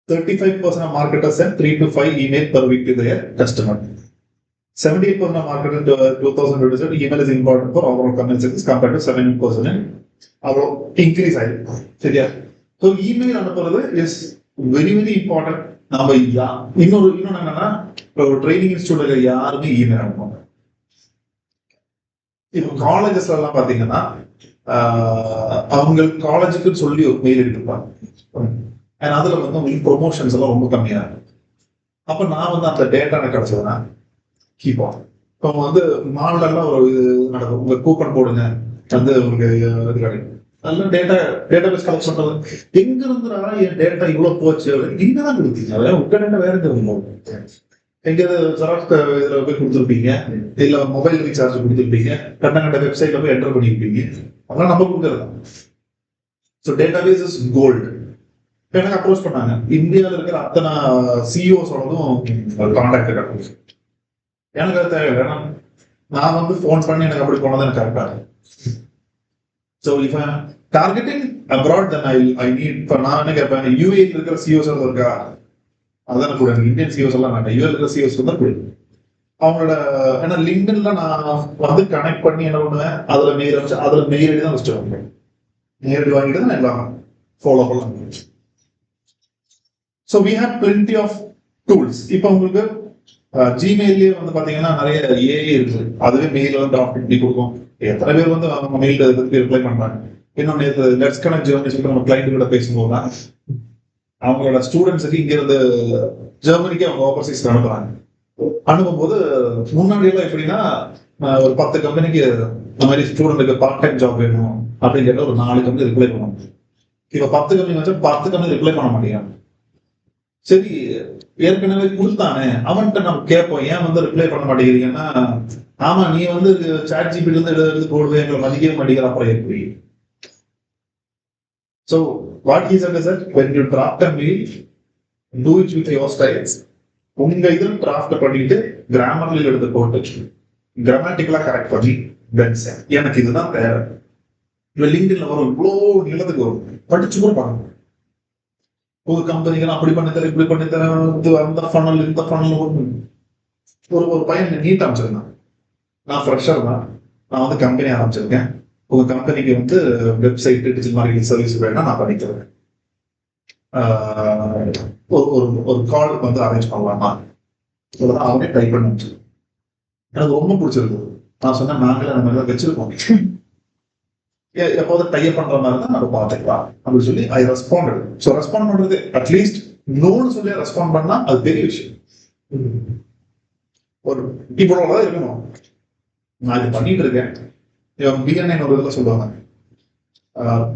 A: 35% of marketers send 3 to 5 email per week to their customer. 78% of marketers in 2027 email is important for overall conversations compared to 7% அவ்வளோ இன்க்ரீஸ் ஆயிருக்கு. சரியா? ஸோ இமெயில் அனுப்புறது இஸ் வெரி வெரி இம்பார்ட்டன்ட். நம்ம இன்னொன்னு என்னன்னா, இப்போ ஒரு ட்ரைனிங் இன்ஸ்டியூட்ல யாருமே இமெயில் அனுப்புவாங்க. இப்போ காலேஜஸ்ல எல்லாம் பாத்தீங்கன்னா அவங்க காலேஜுக்கு சொல்லி ஒரு மெயில் எடுத்துப்பாங்க. அதுல வந்து உங்களுக்கு ப்ரொமோஷன்ஸ் எல்லாம் ரொம்ப கம்மியா இருக்கும். அப்ப நான் வந்து அந்த டேட்டா எனக்கு கிடைச்சதுன்னா கீப் ஆன். இப்போ வந்து மால்ல எல்லாம் ஒரு இது நடக்கும், உங்க கூப்பன் போடுங்க வந்து உங்களுக்கு இது கிடைக்கும். நல்ல டேட்டாபேஸ் கலெக்ட் பண்றது. எங்க இருந்துடா என் டேட்டா இவ்வளவு போச்சு, இங்கதான் கொடுத்தீங்க, உங்க டேட்டா வேற எங்க ஜெராக்ஸ் இதுல போய் கொடுத்துருப்பீங்க, இல்ல மொபைல் ரீசார்ஜ் கொடுத்துருப்பீங்க, கண்ட வெப்சைட்ல போய் என்டர் பண்ணிருப்பீங்க. அதெல்லாம் நம்ம கொடுக்கறது. So database is gold. எனக்கு அப்ரோச் பண்ணாங்க, இந்தியாவில் இருக்கிற அத்தனை சிஇஓஸோடதும் கான்டாக்ட் கிடைக்கும். எனக்கு அது தேவை. நான் வந்து ஃபோன் பண்ணி எனக்கு அப்படி போனது எனக்கு கரெக்டா இருக்கு. So if I targeting abroad then I need. இப்போ நான் என்ன கேட்பேன், யூஏ இருக்கிற சிஓஸ் இருக்கா, அதான் கூட எனக்கு இந்தியன் சிஓஸ் எல்லாம் வேண்டாம், யூஏ இருக்கிற சிஓஸ் தான் கூட அவங்களோட. ஏன்னா லிங்க்டின்ல நான் வந்து கனெக்ட் பண்ணி என்ன பண்ணுவேன், அதுல மெயில் வச்சு அதுல மெயில் ஐடி தான் வச்சுட்டு வாங்க, நேரடி வாங்கிட்டு தான் எல்லாம் ஃபாலோ பண்ணலாம். So we have plenty of tools. இப்போ உங்களுக்கு ஜிமெயிலே வந்து பாத்தீங்கன்னா நிறைய ஏஐ இருக்கு, அதுவே மெயில் வந்து டிராஃப்ட் பண்ணி கொடுக்கும். எத்தனை பேர் வந்து அவங்க மெயில் ரிப்ளை பண்றாங்க. இன்னொன்னு லெட்ஸ் கனெக்ட் ஜெர்மனி சொல்லிட்டு நம்ம கிளைண்ட் கூட பேசும்போது தான் அவங்களோட ஸ்டூடெண்ட்ஸுக்கு இங்க இருந்து ஜெர்மனிக்கு அவங்க ஓவர்சீஸ் அனுப்புறாங்க. அனுப்பும்போது முன்னாடி எல்லாம் எப்படின்னா ஒரு 10 கம்பெனிக்கு இந்த மாதிரி ஸ்டூடெண்ட்டுக்கு பார்ட் டைம் ஜாப் வேணும் அப்படின்னு கேட்டால் ஒரு 4 கம்பெனி ரிப்ளை பண்ணுவோம். இப்ப 10 கம்பெனி வச்சா 10 கம்பெனி ரிப்ளை பண்ண மாட்டேங்கிறான். சரி, ஏற்கனவே கொடுத்தானே அவன்கிட்ட நம்ம கேட்போம், ஏன் வந்து ரிப்ளை பண்ண மாட்டேங்கிறீங்கன்னா, ஆமா நீ வந்து சாட் ஜிபில இருந்து எடுத்து போடுவே, எங்களை மதிக்கவே மாட்டேங்கிற, அப்புறம் எப்படி? So what he said is that when you draft a mail, do it with your styles. உங்க இதில் டிராஃப்ட் பண்ணிட்டு கிராமர்ல எடுத்து போட்டு கிராமட்டிக்கலா கரெக்ட் பண்ணி then send. எனக்கு இதுதான் தேவை. லிங்க்டின்ல வரும், இவ்வளோ நிலத்துக்கு வரும், படிச்சு கூட பார்க்கணும். ஒரு கம்பெனிகள் அப்படி பண்ணி தரேன், இப்படி பண்ணி தரேன், அந்த ஃபனல் இந்த ஃபனல். ஒரு பையன் நீட் அமைச்சிருந்தான். நான் ஃப்ரெஷர் தான், நான் வந்து கம்பெனி ஆரம்பிச்சிருக்கேன், உங்க கம்பெனிக்கு வந்து வெப்சைட் டிஜிட்டல் மார்க்கெட்டிங் சர்வீஸ் வேணா நான் பண்ணிக்கிறேன், ஒரு கால் வந்து அரேஞ்ச் பண்ணலாமா? அவனே ட்ரை பண்ணி எனக்கு ரொம்ப பிடிச்சிருக்கு. நான் சொன்னேன், நாங்களே அந்த மாதிரி தான் வச்சிருக்கோம், எப்போது டைப் பண்ற மாதிரி தான் நம்ம பார்த்துக்கலாம் அப்படின்னு சொல்லி ஐ ரெஸ்பாண்ட். ஸோ ரெஸ்பாண்ட் பண்றது அட்லீஸ்ட் நோன்னு சொல்லி ரெஸ்பாண்ட் பண்ணா அது பெரிய விஷயம். ஒரு இவ்வளவுதான் இருக்கணும். நான் இது பண்ணிட்டு இருக்கேன். பிஎன்ஐ ஒரு இதில் சொல்லுவாங்க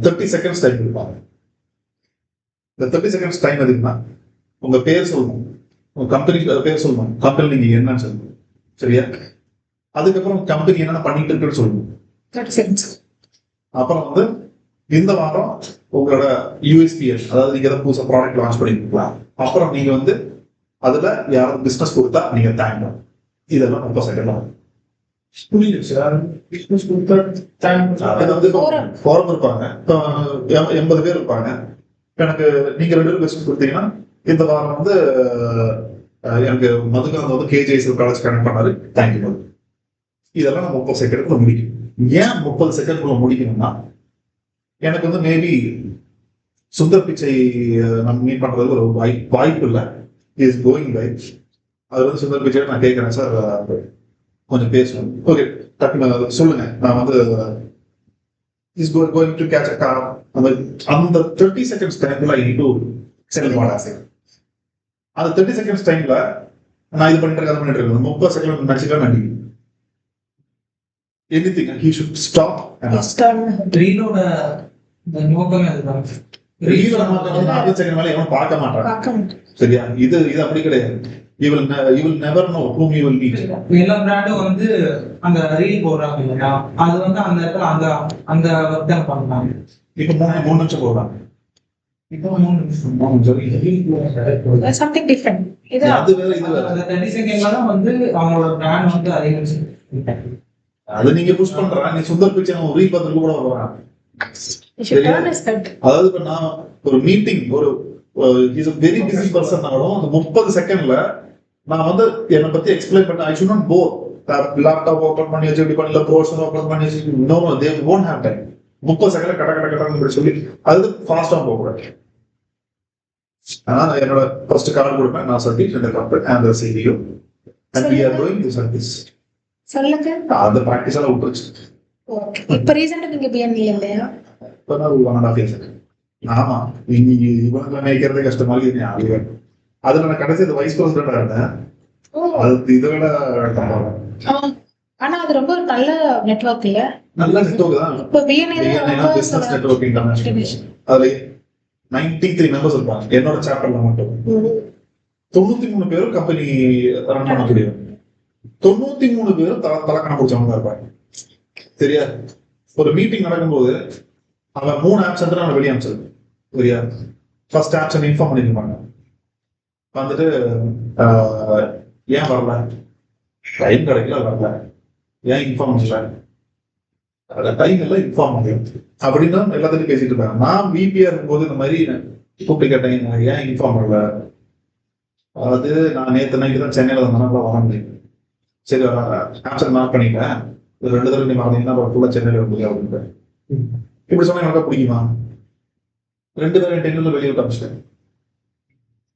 A: 30 செகண்ட்ஸ் டைம் கொடுப்பாங்க. இந்த 30 செகண்ட்ஸ் டைம் எதுக்குன்னா, உங்க பேர் சொல்லணும், உங்க கம்பெனி பேர் சொல்லணும், கம்பெனி நீங்க என்னன்னு சொல்லணும், சரியா? அதுக்கப்புறம் கம்பெனி என்னென்ன பண்ணிட்டு இருக்குன்னு சொல்லணும்.
D: 30 seconds.
A: அப்புறம் வந்து இந்த வாரம் உங்களோட யூஎஸ்பிஎஸ், அதாவது நீங்க ஏதாவது புதுசாக ப்ராடக்ட் லான்ச் பண்ணிருக்கலாம், அப்புறம் நீங்க வந்து அதுல யாராவது பிசினஸ் கொடுத்தா நீங்க தேங்க். இதெல்லாம் 30 செகண்ட்.
C: புரியுது சார். பிசினஸ் கொடுத்தா தேங்க்.
A: அது வந்து ஃபாரம் இருப்பாங்க, 80 பேர் இருப்பாங்க. எனக்கு நீங்க 2 பேர் பிசினஸ் கொடுத்தீங்கன்னா, இந்த வாரம் வந்து எனக்கு மதுகாந்த் வந்து கேஜிஎஸ் காலேஜ் கனெக்ட் பண்ணாரு, தேங்க்யூ. இதெல்லாம் நம்ம 30 செகண்ட்ல முடிக்கும். ஏன் 30 செகண்ட்குள்ள முடிக்கணும்னா, எனக்கு வந்து மேபி சுந்தர் பிச்சை நம்ம மீட் பண்றது ஒரு வாய்ப்பு இல்லை, இஸ் கோயிங் பை. அது வந்து சுந்தர் பிச்சை நான் கேட்கிறேன், சார் கொஞ்சம் பேசணும். ஓகே, டக்குனு சொல்லுங்க, நான் வந்து is going to catch a car. அந்த 30 செகண்ட்ஸ் டைம்ல I need to sell what. அந்த 30 செகண்ட்ஸ் டைம்ல நான் இது பண்ணிட்டு இருக்கேன், அது பண்ணிட்டு இருக்கேன். 30 செகண்ட் நினைச்சுக்கலாம் நன்றி. Anything, he should stop and ask.
B: ரீலோட நோக்கமே அதுதான்.
A: ரீலோட நோக்கம் வந்து 40 செகண்ட் மேல எவனும் பார்க்க மாட்டான், சரியா? இது அப்படி கிடையாது. You will never know whom you will meet.
B: எல்லா பிராண்டும் வந்து அந்த ரீல் போடுறாங்க இல்லையா, அது வந்து அந்த இடத்துல அந்த ஒர்க் தான் பண்றாங்க.
A: இப்போ 3 நிமிஷம் போடுறாங்க.
B: இப்போ 3 நிமிஷம்.
D: That's something different.
A: அது வேற, இது வேற.
B: அந்த 30 செகண்ட்ல தான் வந்து அவங்களோட பிராண்ட் வந்து அதிகரிச்சு.
A: அது நீங்க புஷ் பண்ற, நீ சுந்தர் பிச்சை அவன் ரீல் பார்த்துட்டு கூட வரான். அதாவது இப்ப நான் ஒரு மீட்டிங், ஒரு is a very busy person ஆனாலும் அந்த 30 செகண்ட்ல நான் வந்து என்னை பத்தி எக்ஸ்பிளைன் பண்ண, I should not bore. Laptop open பண்ணி வச்சு இப்படி பண்ணல, ப்ரோஷன் ஓபன் பண்ணி வச்சு, no they won't have time. 30 செகண்ட்ல கட்ட சொல்லி அது ஃபாஸ்டா போகக்கூடாது. ஆனா என்னோட ஃபர்ஸ்ட் கார்டு கொடுப்பேன், நான் சதீஷ் இந்த company and CEO and we are doing this service.
D: சொல்லுங்க.
A: அந்த பிராக்டிஸ் எல்லாம் விட்டுருச்சு.
D: ஓகே, இப்போ ரீசெண்டா நீங்க பிஎன்இ இல்லையா?
A: இப்போ நான் 1.5 years. ஆமா, இவங்களை நினைக்கிறதே கஷ்டமா இருக்கு. அதுல நான் கடைசி வைஸ் பிரசிடண்டா இருந்தேன். அது இதை விட
D: ஆனா அது ரொம்ப ஒரு நல்ல நெட்வொர்க் இல்ல,
A: நல்ல நெட்வொர்க் தான்.
D: இப்போ பிஎன்இ
A: பிசினஸ் நெட்வொர்க்கிங் தான். அதுல 93 மெம்பர்ஸ் இருப்பாங்க. என்னோட சாப்டர்ல மட்டும் 93 பேரும் கம்பெனி ரன் பண்ண முடியும். 93 பேரும் தலக்கணம் பிடிச்சவங்க தான் இருப்பாங்க, சரியா? ஒரு மீட்டிங் நடக்கும்போது அவன் 3 ஆப் சென்டர் அவன் வெளியே அமைச்சிருக்கு, சரியா? ஃபர்ஸ்ட் ஆப் சென்டர் இன்ஃபார்ம் பண்ணிருப்பாங்க, வந்துட்டு ஏன் வரல, டைம் கிடைக்கல வரல, ஏன் இன்ஃபார்ம் பண்ணல, டைம் எல்லாம் இன்ஃபார்ம் பண்ணல அப்படின்னு எல்லாத்தையும் பேசிட்டு இருப்பாங்க. நான் விபிஆர் இருக்கும்போது இந்த மாதிரி கூப்பிட்டு கேட்டேன், ஏன் இன்ஃபார்ம் பண்ணல. அதாவது நான் நேற்று நைட்டு தான் சென்னையில வந்தேன், வர முடியும். சரி, ஆப்ஷன் மார்க் பண்ணிட்டேன், 2 தடவை நீ மறந்தீங்கன்னா ஃபுல்லா சென்னையில இருந்தீங்க அப்படின்ட்டு. இப்படி சொன்னா எனக்கு பிடிக்குமா? 2 பேரும் டென்னில் வெளியே விட்டு அனுப்பிச்சிட்டேன்.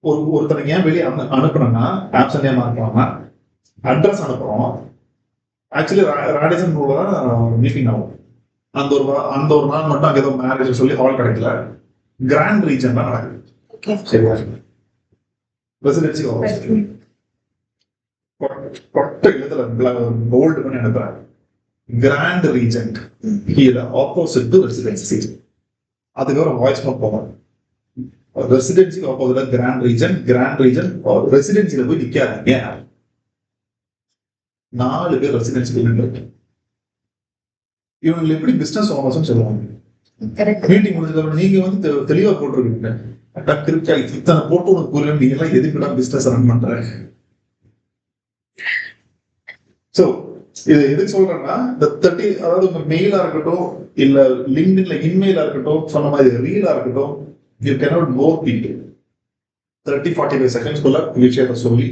A: ஒருத்தனுக்கு ஏன் வெளியே அனுப்புறேன்னா, ஆப்ஷன் ஏன் மார்க் பண்ணா அட்ரஸ் அனுப்புறோம். ஆக்சுவலி ராடிசன் ரூல தான் மீட்டிங் ஆகும். அந்த ஒரு நாள் மட்டும் அங்கே ஏதோ மேரேஜ் சொல்லி ஹால் கிடைக்கல, கிராண்ட் ரீஜன் தான் நடக்குது, சரியா? ரெசிடென்சி கொட்ட எழுதுல போல்டு பண்ணி அனுப்புறேன். கிராண்ட் ரீஜென்ட் கீழே ஆப்போசிட் டு ரெசிடென்சி. அதுக்கப்புறம் வாய்ஸ் நோட் போவேன். ரெசிடென்சிக்கு ஆப்போசிட்ல கிராண்ட் ரீஜன் ரெசிடென்சியில போய் நிக்காதீங்க. 4 பேர் ரெசிடென்சி இருக்கு. இவங்க எப்படி பிசினஸ் ஓனர்ஸ் சொல்லுவாங்க. மீட்டிங் முடிஞ்சதுக்கு நீங்க வந்து தெளிவா போட்டிருக்கீங்க. இத்தனை போட்டு உனக்கு புரியல, நீங்க எல்லாம் எதுக்குடா பிசினஸ் ரன் பண்ற. சோ இது எதுக்கு சொல்றேன்னா, இந்த 30 அதாவது உங்க மெயிலா இருக்கட்டும், இல்ல லிங்க்டின்ல இன்மெயிலா இருக்கட்டும், சொன்ன மாதிரி ரீலா இருக்கட்டும், யூ கேனாட் போர் பீப்புள் 30-45 செகண்ட்ஸ்க்குள்ள விஷயத்தை சொல்லி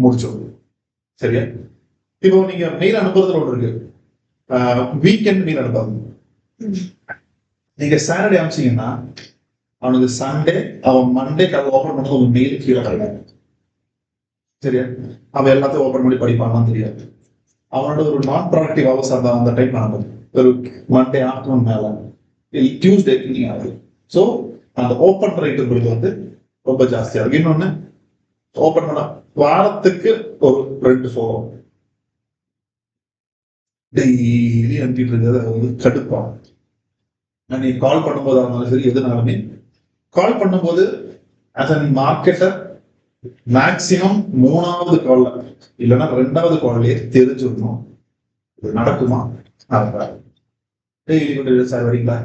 A: முடிச்சோம். சரியா? இப்போ நீங்க மெயில் அனுப்புறதுல ஒன்று இருக்கு, வீக்கெண்ட் மெயில் அனுப்பாது. நீங்க சாட்டர்டே அனுப்பிச்சீங்கன்னா அவனுக்கு சண்டே, அவன் மண்டே ஓபன் பண்ணது உங்க மெயில் கீழே கிடையாது. சரியா? அவன் எல்லாத்தையும் ஓபன் பண்ணி படிப்பான்னு தெரியாது. அவனோட ஒரு நான் ப்ராடக்டிவ் ஹவர்ஸ் அந்த டைம் ஆகும். ஒரு மண்டே ஆஃப்டர்நூன் மேல டியூஸ்டே ஈவினிங் ஆகுது. ஸோ அந்த ஓப்பன் ரைட்டுங்கிறது வந்து ரொம்ப ஜாஸ்தியா இருக்கு. இன்னொன்னு, ஓப்பன் பண்ண வாரத்துக்கு ஒரு 2 ஃபாலோ டெய்லி அனுப்பிட்டு இருக்கிறது வந்து கடுப்பாகும். நீ கால் பண்ணும்போது இருந்தாலும் சரி, எதுனாலுமே கால் பண்ணும்போது ஆஸ் அ மார்க்கெட்டர் மேக்சிமம் 3வது கால்ல இல்லைன்னா 2வது கால்லயே தெரிஞ்சிருக்கணும் இது நடக்குமா. டெய்லி கொண்டு சார் வரீங்களா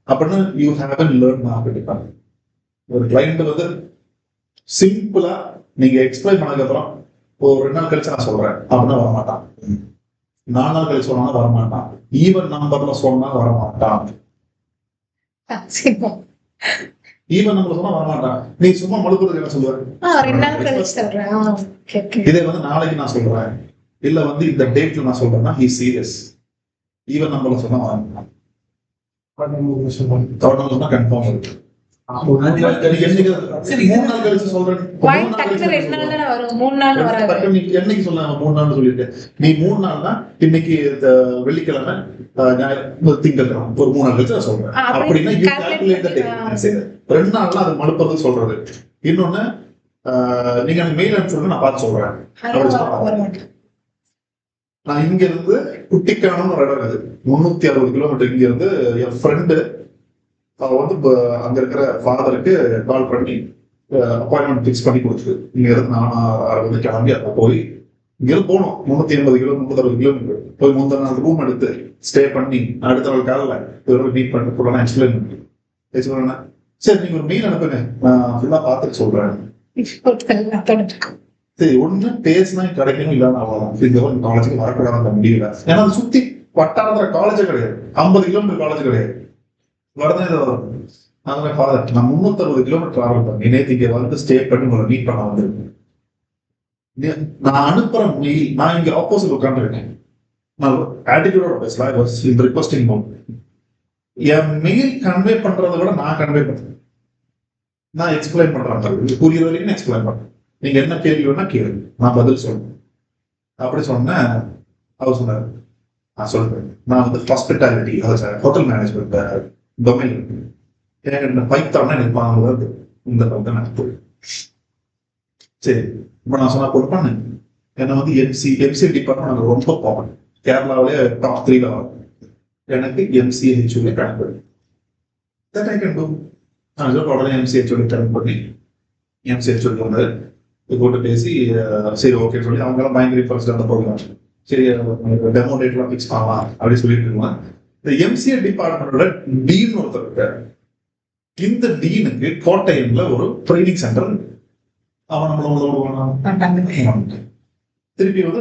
A: அப்படின்னு யூ ஹேவன் லேர்ன் மார்க்கெட்டிங். ஒரு கிளைண்ட் வந்து சிம்பிளா நீங்க எக்ஸ்பிளைன் பண்ணதுக்கு அப்புறம் ஒரு 2 நாள் கழிச்சு நான் சொல்றேன் அப்படின்னா வரமாட்டான். 4 நாள் கழிச்சு சொன்னா வரமாட்டான். ஈவன் நம்பர்ல சொன்னா வரமாட்டான். ஈவன் நம்பர்ல சொன்னா வரமாட்டான். நீ சும்மா மழுப்புறதுக்கு என்ன சொல்லுவேன், இதே வந்து நாளைக்கு நான் சொல்றேன், இல்ல வந்து இந்த டேட்ல நான் சொல்றேன்னா ஹி சீரியஸ். ஈவன் நம்பர்ல சொன்னா வரமாட்டான். சொன்னா கன்ஃபார்ம் இருக்கு. என்னைக்கு சொல்றேன், என்னைக்கு சொல்ல 3 நாள் சொல்லிட்டு நீ 3 நாள்னா இன்னைக்கு வெள்ளிக்கிழமை திங்கட்கிழமை ஒரு 3 நாள் கழிச்சு சொல்றேன் அப்படின்னா 2 நாள்லாம் அது மழுப்புறது சொல்றது. இன்னொன்னு, நீங்க எனக்கு மெயில் அனுப்பிச்சு நான் பார்த்து சொல்றேன். நான் இங்க இருந்து குட்டிக்கானு ஒரு இடம் இருக்குது, 360 கிலோமீட்டர் இங்க இருந்து. என் ஃப்ரெண்டு அவ வந்து அங்க இருக்கிற ஃபாதருக்கு கால் பண்ணி அப்பாயின்மெண்ட் பிக்ஸ் பண்ணி கொடுத்துரு. இங்க இருந்து நான் வந்து கிளம்பி அங்க போய் இங்க இருந்து போனோம் 360 கிலோமீட்டர் போய் முந்தின நாள் ரூம் எடுத்து ஸ்டே பண்ணி அடுத்த நாள் காலைல மீட் பண்ணி ஃபுல்லா எக்ஸ்பிளைன் பண்ணி சரி நீங்க ஒரு மெயில் அனுப்புங்க நான் ஃபுல்லா பார்த்துட்டு சொல்றேன். சரி, ஒண்ணு பேசினா கிடைக்கணும், இல்லாம அவ்வளவுதான். காலேஜுக்கு வரக்கூடாது முடியல. ஏன்னா அது சுத்தி வட்டாரத்துல காலேஜே கிடையாது, 50 கிலோமீட்டர் காலேஜ் கிடையாது. வரதான் இதை வரும். நான் ஃபாதர் நான் 360 கிலோமீட்டர் டிராவல் பண்ணி நேற்று இங்க வந்து ஸ்டே பண்ணி உங்களை மீட் பண்ண வந்திருக்கேன். நான் அனுப்புற மெயில், நான் இங்க ஆப்போசிட் உட்காந்துருக்கேன், நான் ஆட்டிடியூடோட பேசலாம், இந்த ரிக்வஸ்டிங் மோட். என் மெயில் கன்வே பண்றதை விட நான் கன்வே பண்றேன், நான் எக்ஸ்பிளைன் பண்றேன், புரியுற வரைக்கும் எக்ஸ்பிளைன் பண்றேன். நீங்க என்ன கேள்வி வேணா கேள்வி, நான் பதில் சொல்றேன். அப்படி சொன்னேன். அவர் சொன்னார், நான் சொல்றேன் நான் வந்து ஹாஸ்பிட்டாலிட்டி ஹோட்டல் மேனேஜ்மெண்ட் டொமைன் எனக்கு பைத்தான்னா எனக்கு வாங்குவது இந்த சரி. இப்ப நான் சொன்னா கொடுப்பானு என்ன வந்து எம்சி டிபார்ட்மெண்ட் எனக்கு ரொம்ப போவேன். கேரளாவிலே டாப் 3 வரும். எனக்கு எம்சிஹெச்ஓ connect that I can do. நான் உடனே எம்சிஹெச்ஓ கனெக்ட் பண்ணி எம்சிஹெச்ஓ வந்து போட்டு பேசி சரி ஓகே சொல்லி அவங்க எல்லாம் பயங்கர இன்ட்ரெஸ்ட் அந்த ப்ரோக்ராம். சரி டெமோ டேட்லாம் ஃபிக்ஸ் பண்ணலாம் அப்படின்னு சொல்லிட்டு இருக்கலாம். இந்த எம்சிஏ டிபார்ட்மெண்டோட டீன் ஒருத்தர் இருக்காரு. இந்த டீனுக்கு கோட்டையம்ல ஒரு ட்ரைனிங் சென்டர் இருக்கு. அவன் நம்மளோட திருப்பி வந்து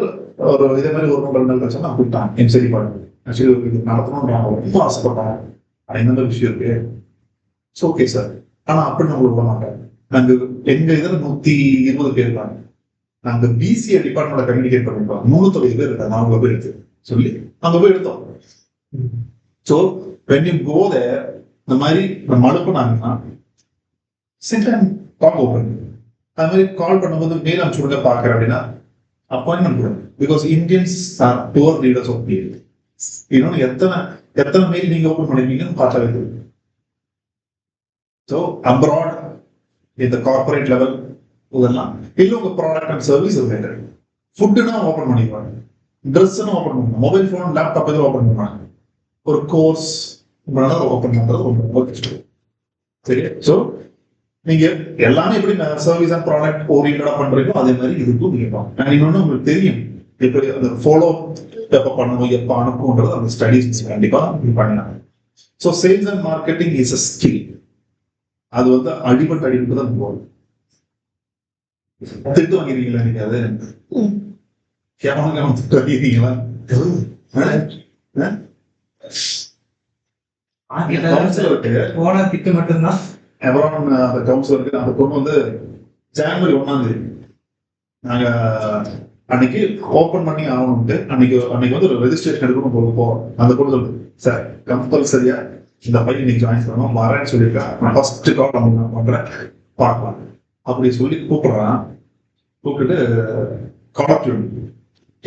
A: ஒரு இதே மாதிரி ஒரு 2 நாள் கழிச்சு நான் கூப்பிட்டான் எம்சிஏ டிபார்ட்மெண்ட். ஆக்சுவலி இது நடத்தணும்னு ரொம்ப ஆசைப்பட்டான். இந்த மாதிரி விஷயம் இருக்கு. ஓகே சார், ஆனா அப்படி நம்ம விட மாட்டேன். நாங்க எங்க இதுல 120 பேர் இருக்காங்க. நாங்க பிசிஏ டிபார்ட்மெண்ட் கம்யூனிகேட் பண்ணிருக்கோம். 390 பேர் இருக்காங்க. அவங்க போய் எடுத்து சொல்லி அங்க போய் எடுத்தோம். So when you go there, இந்த மாதிரி நம்ம அனுப்புனாங்கன்னா சிட் அண்ட் டாக் ஓபன். அது மாதிரி கால் பண்ணும்போது மெயில் அனுப்பிச்சு கொடுங்க பாக்குறேன் அப்படின்னா அப்பாயின்மெண்ட் கொடுங்க. Because Indians are poor leaders of mail. இன்னொன்னு எத்தனை மெயில் நீங்க ஓபன் பண்ணிருக்கீங்கன்னு பார்த்தா வைக்கிறது. ஸோ அப்ராட் இந்த கார்பரேட் லெவல் இதெல்லாம் இல்லை உங்க ப்ராடக்ட் அண்ட் சர்வீஸ் ரிலேட்டட். ஃபுட்டுனா ஓப்பன் பண்ணிடுவாங்க, ட்ரெஸ்ஸுன்னு ஓப்பன் பண்ணுவாங்க, மொபைல் ஃபோன் லேப்டாப் இதில் ஓப்பன் பண்ணுவாங்க, ஒரு கோர்ஸ் ஓப்பன் பண்றது ரொம்ப கஷ்டம். சரி, ஸோ நீங்க எல்லாமே எப்படி சர்வீஸ் அண்ட் ப்ராடக்ட் ஓரியன்டா பண்றீங்களோ அதே மாதிரி இதுக்கும் நீங்க பாருங்க. இன்னொன்னு உங்களுக்கு தெரியும் எப்படி அந்த ஃபாலோ எப்ப பண்ணணும் எப்ப அனுப்புன்றது அந்த ஸ்டடிஸ் கண்டிப்பா பண்ணலாம். So sales and marketing is a skill. அது வந்து அடிபட்டு தான் போகும். திட்டு வாங்கிறீங்களா நீங்க? அது கேவலம் திட்டு வாங்கிறீங்களா?
B: போன திட்டு மட்டும்தான்.
A: அப்புறம் அந்த கவுன்சிலருக்கு அந்த பொண்ணு வந்து ஜனவரி 1 நாங்க அன்னைக்கு ஓபன் பண்ணி ஆகணும்ட்டு அன்னைக்கு வந்து ஒரு ரெஜிஸ்ட்ரேஷன் எடுக்கணும் போகிறோம். அந்த பொண்ணு சொல்லுது, சார் கம்பல்சரியா இந்த பையன் இன்னைக்கு ஜாயின் பண்ணணும் வரேன்னு சொல்லியிருக்கேன், நான் ஃபர்ஸ்ட் கால் நான் பண்றேன் பார்க்கலாம் அப்படி சொல்லி கூப்பிட்டுட்டு காலர்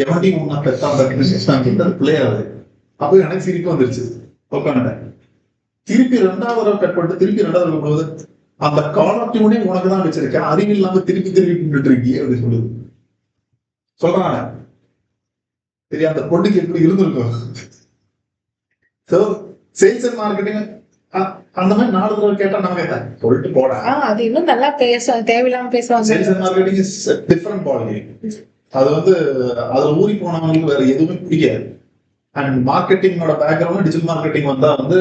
A: எவன்டி ஒன்னா பெத்தாங்க பிளே ஆகுது. அப்போ எனக்கு சிரிப்பு வந்துருச்சு. உட்காந்துட்டேன். திருப்பி 2வது தடவை கட் பண்ணிட்டு திருப்பி 2வது தடவை போது அந்த காலர் டியூனே உனக்கு தான் வச்சிருக்கேன், அறிவு இல்லாம திருப்பி நின்றுட்டு இருக்கீங்க அப்படின்னு சொல்லுது. சொல்றாங்க சரி, அந்த பொண்ணுக்கு எப்படி இருந்திருக்கும். சேல்ஸ் அண்ட் மார்க்கெட்டிங் அந்த மாதிரி 4 தடவை கேட்டா நம்ம சொல்லிட்டு போட
D: அது இன்னும் நல்லா பேசுவாங்க, தேவையில்லாம பேசுவாங்க.
A: Sales and marketing is different ball. அது வந்து அதுல ஊறி போனவங்களுக்கு வேற எதுவுமே பிடிக்காது. அண்ட் மார்க்கெட்டிங்கோட பேக்ரவுண்ட் டிஜிட்டல் மார்க்கெட்டிங் வந்தா வந்து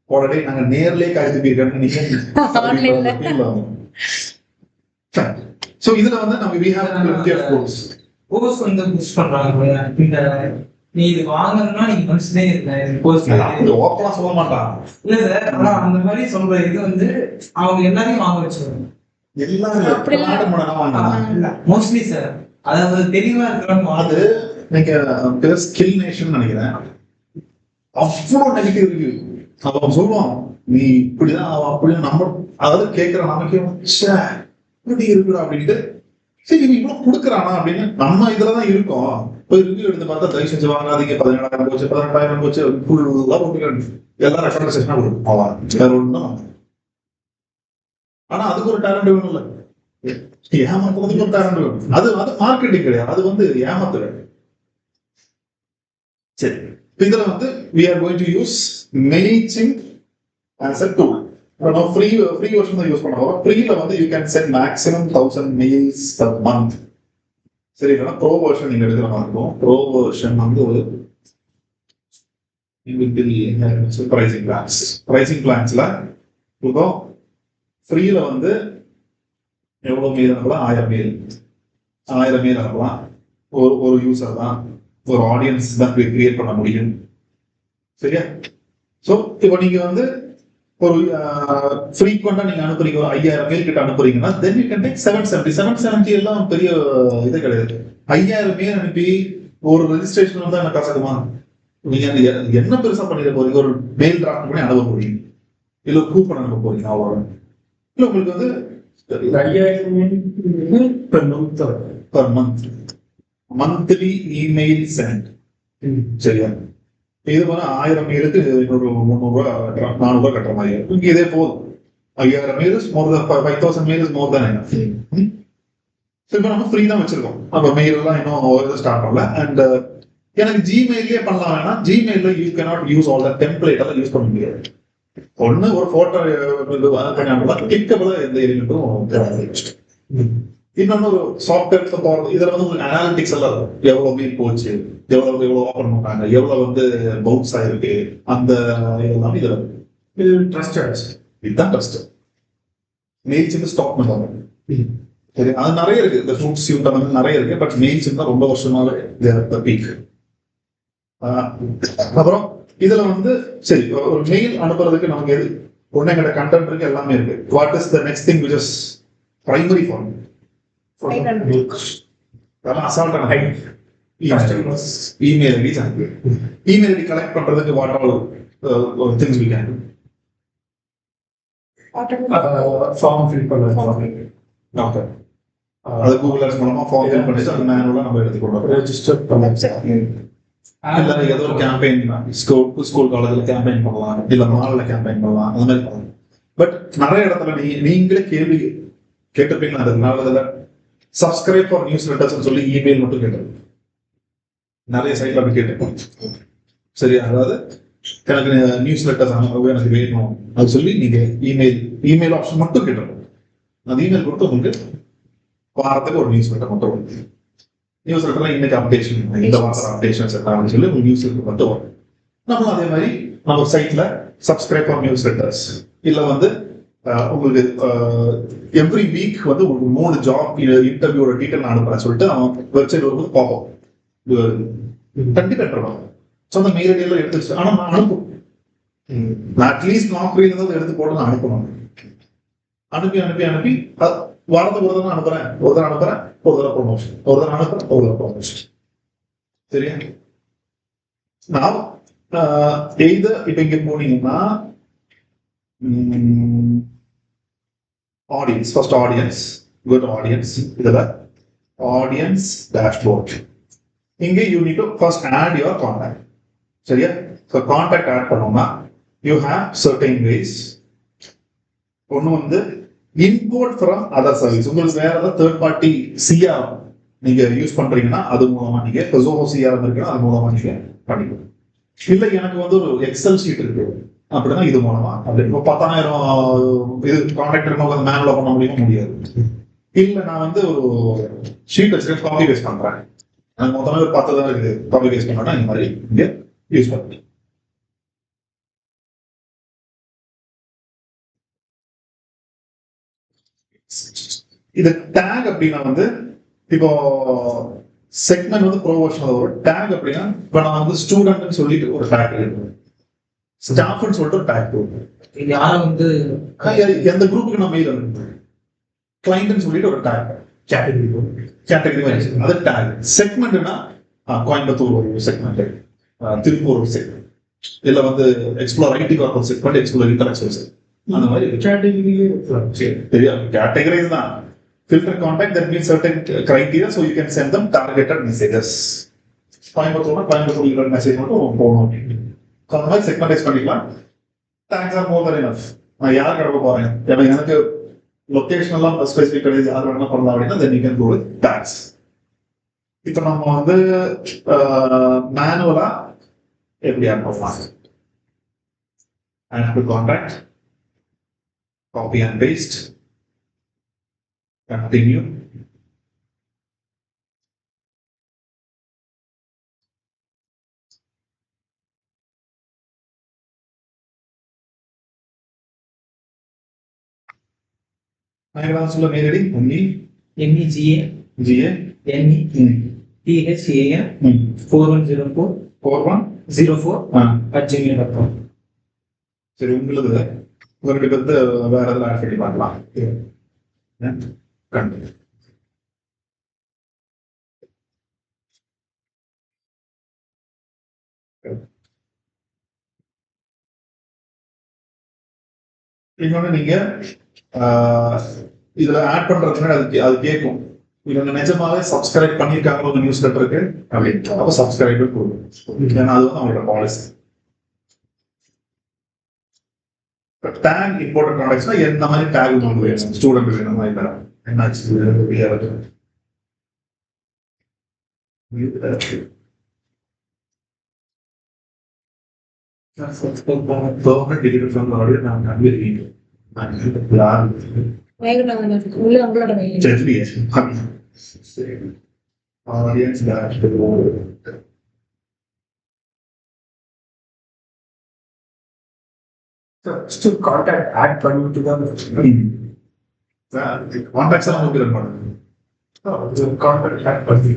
A: உடனே நாங்க நேர்லயே காய்ச்சி போயிருக்கோம். சோ இதுல வந்து நம்ம we have plenty of course.
B: Course வந்து புஷ் பண்றாங்க. இந்த நீ இது வாங்கணும்னா நீங்க மனசுலயே இருக்க கோர்ஸ்
A: ஓப்பனா சொல்ல மாட்டான்.
B: இல்ல சார், ஆனா அந்த மாதிரி சொல்ற இது வந்து அவங்க எல்லாரையும் வாங்க வச்சிருவாங்க.
A: எல்லாம்
B: மோஸ்ட்லி சார், அதாவது தெளிவா இருக்கிறவங்க
A: அது நீங்க ஸ்கில் நேஷன் நினைக்கிறேன். அவ்வளவு நெகட்டிவ் ரிவ்யூ அவன் சொல்லுவான், நீ இப்படிதான் அப்படிதான் நம்ம அதாவது கேட்கிற நமக்கே இப்படி இருக்குடா அப்படின்ட்டு. சரி இவன் இவ்வளவு கொடுக்குறானா அப்படின்னு நம்ம இதுலதான் இருக்கோம். போய் ரிவ்யூ எடுத்து பார்த்தா தயவு செஞ்சு வாங்காதீங்க, 17,000 போச்சு 18,000 போச்சு ஃபுல்லா போட்டு எல்லாரும் ரெக்கமெண்டேஷனா கொடுக்கும். அவன் வேற ஒண்ணும். ஆனா அதுக்கு ஒரு டேலண்ட் வேணும் இல்ல, ஏமாத்துறதுக்கு ஒரு டேலண்ட் வேணும். அது மார்க்கெட்டிங் கிடையாது, அது வந்து ஏமாத்து வேணும். சரி, இதுல வந்து we are going to use MailChimp as a tool. நம்ம free version தான் யூஸ் பண்ண போறோம். ஃப்ரீல வந்து you can send maximum 1000 mails per month. சரி, இல்லைன்னா ப்ரோ வெர்ஷன் நீங்க எடுக்கிற மாதிரி இருக்கும். ப்ரோ வெர்ஷன் வந்து ஒரு pricing பிளான்ஸ்ல இப்போ ஃப்ரீல வந்து எவ்வளவு மெயில் அனுப்பலாம்? 1000 மெயில் அனுப்பலாம். ஒரு யூசர் தான், ஒரு ஆடியன்ஸ் தான் கிரியேட் பண்ண முடியும். சரியா? சோ இப்போ நீங்க வந்து ஒரு ஃப்ரீக்வெண்டா நீங்க அனுப்புறீங்க, ஒரு 5000 மெயில் கிட்ட அனுப்புறீங்கன்னா then you can take 770 எல்லாம் பெரிய இது கிடையாது. 5000 மெயில் அனுப்பி ஒரு ரெஜிஸ்ட்ரேஷன் வந்து என்ன கசக்குமா? நீங்க என்ன பெருசா பண்ணிட போறீங்க? ஒரு மெயில் டிராஃப்ட் பண்ணி அனுப்ப போறீங்க, இல்ல கூப்பன் அனுப்ப போறீங்க, அவ்வளவு. இல்ல உங்களுக்கு வந்து
C: 5000 per month
A: monthly email sent. சரியா? இது மாதிரி 1000 மெயிலுக்கு இன்னொரு 300 ரூபாய் 400 ரூபாய் கட்டுற மாதிரி இருக்கும். இதே போதும். 5000 மெயில்ஸ் மோர் தென் 5000 மெயில்ஸ் மோர் தென் என்ன. இப்போ நம்ம ஃப்ரீ தான் வச்சிருக்கோம். நம்ம மெயில் எல்லாம் இன்னும் ஸ்டார்ட் பண்ணல. அண்ட் எனக்கு ஜிமெயிலே பண்ணலாம். வேணா Gmail you cannot use all the template எல்லாம் யூஸ் பண்ண முடியாது. ஒண்ணு ஒரு போட்டோ கிளிக்கபிளா எந்த எலிமெண்ட்டும். இன்னொன்னு ஒரு சாஃப்ட்வேர் போறது. இதுல வந்து உங்களுக்கு அனாலிட்டிக்ஸ் எல்லாம் இருக்கும். எவ்வளவு மெயில் போச்சு, எவ்வளவு ஓபன் பண்ணாங்க, எவ்வளவு வந்து பவுன்ஸ் ஆயிருக்கு, அந்த இதெல்லாம் இதுல
C: இது ட்ரஸ்டட்.
A: இதுதான் ட்ரஸ்ட். மெயில்சிம் ஸ்டாக் பண்ணுவாங்க. சரி, அது நிறைய இருக்கு. இந்த ஃப்ரூட் சியூட் அந்த நிறைய இருக்கு. பட் மெயில்சிம் தான் ரொம்ப வருஷமாவே பீக். அப்புறம் இதுல வந்து சரி, ஒரு மெயில் அனுப்புறதுக்கு நமக்கு எது ஒண்ணு எங்கிட்ட கண்டென்ட் இருக்கு, எல்லாமே இருக்கு. What is the next thing which is primary form? அசால்ட்டான email ID. Email ID collect பண்றதுக்கு what all things we can
C: form fill பண்ணலாம்.
A: ஓகே, அது கூகுள் ஆட்ஸ் மூலமா ஃபார்ம் ஃபில் பண்ணிட்டு அது மேனுவலா நம்ம எடுத்து கொண்டு
C: ரெஜிஸ்டர் பண்ணலாம்.
A: இல்ல ஏதோ ஒரு கேம்பெயின் ஸ்கூல் காலேஜ்ல கேம்பெயின் பண்ணலாம், இல்ல மால்ல கேம்பெயின் பண்ணலாம், அந்த மாதிரி பண்ணலாம். பட் நிறைய இடத்துல நீங்களே கேட்டிருப்பீங்களா அந்த நாளில் சப்ஸ்கிரைப் ஃபார் நியூஸ் லெட்டர்ஸ் சொல்லி இமெயில் மட்டும் கேட்டேன். நிறைய சைட்ல அப்படி கேட்டேன். சரியா, அதாவது எனக்கு நியூஸ் லெட்டர்ஸ் அனுப்பவே எனக்கு வேணும் அது சொல்லி நீங்க இமெயில் ஆப்ஷன் மட்டும் கேட்டோம். அந்த இமெயில் கொடுத்து உங்களுக்கு வாரத்துக்கு ஒரு நியூஸ் லெட்டர் மட்டும் வரும். நியூஸ் லெட்டர்ல இன்னைக்கு அப்டேஷன், இந்த வாரம் அப்டேஷன்ஸ் எல்லாம் சொல்லி உங்களுக்கு நியூஸ் லெட்டர் மட்டும் வரும். நம்ம அதே மாதிரி நம்ம சைட்ல சப்ஸ்கிரைப் ஃபார் நியூஸ் லெட்டர்ஸ் இல்ல வந்து உங்களுக்கு எவ்ரி வீக் வந்து உங்களுக்கு 3 ஜாப் இன்டர்வியூட டீட்டெயில் நான் அனுப்புறேன் சொல்லிட்டு அவன் வெப்சைட் வரும்போது பார்ப்போம். கண்டிப்பா எடுத்துருவாங்க. ஸோ அந்த மெயில் ஐடியெல்லாம் எடுத்து வச்சு ஆனால் நான் அனுப்பும். நான் அட்லீஸ்ட் நாக்ரியில் இருந்தாலும் எடுத்து போட்டு நான் அனுப்பணும். அனுப்பி அனுப்பி அனுப்பி வாரத்துக்கு ஒரு தடவை அனுப்புறேன், ஒரு தடவை ப்ரொமோஷன், ஒரு தடவை ப்ரொமோஷன். சரியா, நான் இப்ப இங்க போனீங்கன்னா audience, first audience, good audience, இதுல ஆடியன்ஸ் டேஷ்போர்ட். இங்க you need to first add your contact. சரியா, ஸோ கான்டாக்ட் ஆட் பண்ணோம்னா யூ ஹேவ் சர்டைன் வேஸ். ஒன்று வந்து இம்போர்ட் ஃப்ரம் அதர் சர்வீஸ். உங்களுக்கு வேற ஏதாவது தேர்ட் பார்ட்டி சிஆர் நீங்க யூஸ் பண்றீங்கன்னா அது மூலமா நீங்க ஜோஹோ சிஆர் இருக்குன்னா அது மூலமா நீங்க பண்ணிக்கலாம். இல்ல எனக்கு வந்து ஒரு எக்ஸல் ஷீட் இருக்கு அப்படின்னா இது மூலமா அப்படி இப்போ 10,000 இது கான்டாக்ட் இருக்கும் மேனுவலா பண்ண முடியாது. இல்ல நான் வந்து ஒரு ஷீட் வச்சுருக்கேன், காப்பி பேஸ்ட் பண்றேன், எனக்கு மொத்தமே ஒரு 10 தான் இருக்குது, காப்பி பேஸ்ட் பண்ணா இந்த மாதிரி இங்க யூஸ் பண்ணி. இது டேக் அப்படின்னா வந்து இப்போ செக்மெண்ட் வந்து ப்ரோமோஷன் ஒரு டேக் அப்படின்னா இப்போ நான் வந்து ஸ்டூடெண்ட்னு சொல்லிட்டு ஒரு டேக் இருக்கு, ஸ்டாஃப்னு சொல்லிட்டு ஒரு டேக் இருக்கு.
B: யாரும் வந்து
A: எந்த குரூப்புக்கு நான் மெயில் அனுப்புறேன், கிளைண்ட்னு சொல்லிட்டு ஒரு டேக் கேட்டகரி மாதிரி அது டேக். செக்மெண்ட்னா கோயம்புத்தூர் ஒரு செக்மெண்ட், திருப்பூர் ஒரு செக்மெண்ட், இல்ல வந்து explore IT corporate segment, explore intellectual segment, அந்த மாதிரி categories தான். Filter contact, that means certain criteria, so you can send them targeted messages. Coimbatore message மட்டும் போகணும். அந்த மாதிரி செக்மெண்டைஸ் பண்ணிக்கலாம். Tags are more than enough. நான் யாருக்கு அனுப்ப போறேன், எனக்கு லொகேஷன் எல்லாம் ஸ்பெசிஃபிக் கிடையாது, யார் வேணா பண்ணலாம் அப்படின்னா then you can go with tags. இப்போ நம்ம வந்து மேனுவலா எப்படி அனுப்பலாம், add to contact, copy and paste, continue. நான் சொல்ல நேரடி
B: MEGA
A: GA
B: NE THAN 4104 @gmail.com.
A: சரி, உங்களுக்கு வந்து வேற எதாவது ஆட் பண்ணி பார்க்கலாம். கண்டிப்பா இன்னொன்னு நீங்க இதுல ஆட் பண்றதுக்கு அது கேட்கும், இவங்க நிஜமாவே சப்ஸ்கிரைப் பண்ணியிருக்காங்க ஒரு நியூஸ் லெட்டருக்கு அப்படின்னு, அப்ப சப்ஸ்கிரைப் கொடுக்கும். ஏன்னா அது வந்து அவங்களோட பாலிசி. டேக் இம்பார்ட்டன்ட் கான்டாக்ட்ஸ்னா எந்த மாதிரி டேக் உங்களுக்கு வேணும், ஸ்டூடெண்ட் வேணுமா இல்ல என்னாச்சு permanent digital from the audio நான் கண்டிப்பா யார்
D: உள்ள உங்களோட mail
A: audience dashboard.
C: Still contact add பண்ணிட்டு தான்
A: கான்டாக்ட்ஸ் எல்லாம் உங்களுக்கு ரன் பண்ணுங்க.
C: கான்டாக்ட் add பண்ணி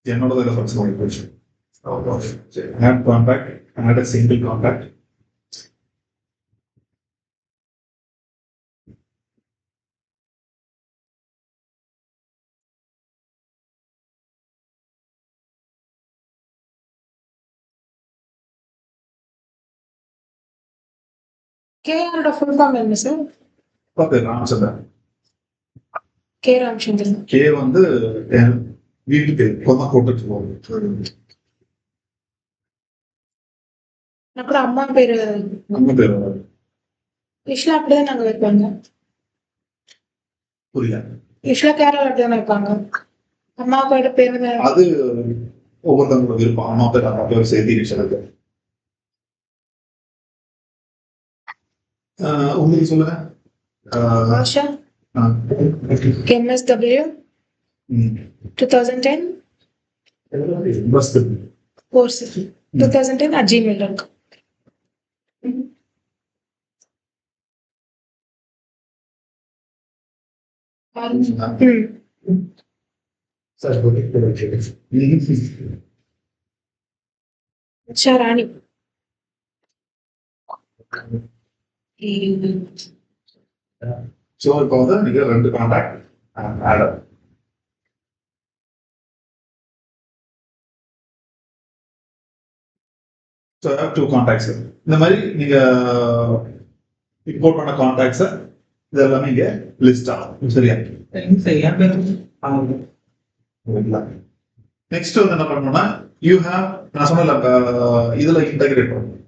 A: என்னோட இதில் ஃபங்க்ஷன் பண்ணி போச்சு. add contact, add a single contact.
D: கேஆரோட ஃபுல் ஃபார்ம் என்ன sir?
A: Ramachandran.
D: K Ramachandran.
A: K வந்து வீட்டுக்கு கொண்டா போட்டு போவோம்.
D: நான் கூட அம்மா பேரு
A: நம்ம பேர்
D: விஷயம் அப்படிதான் நாங்க வைப்பாங்க.
A: புரியல.
D: யூஸ்வலா கேரளா தானே இருப்பாங்க. அம்மா அப்பாவோட பேரு தான்.
A: அது ஒவ்வொருத்தவங்களோட விருப்பம். அம்மா பேர் அப்பா பேர் சேர்த்து இனிஷியல் இருக்கு. உங்களுக்கு சொல்லுங்க.
D: Asha MSW 2010 2010 @gmail.com. ராணி.
A: ஸோ இப்போ வந்து நீங்க 2 கான்டாக்ட் ஆட். So 2 contacts. இந்த மாதிரி நீங்க இம்போர்ட் பண்ண கான்டாக்ட்ஸை இது எல்லாமே இங்க லிஸ்ட் ஆகும். சரியா?
B: சரியா பேர்
A: நெக்ஸ்ட் வந்து என்ன பண்ணணும்னா யூ ஹேவ், நான் சொன்னல இதுல இன்டகிரேட் பண்ணணும்.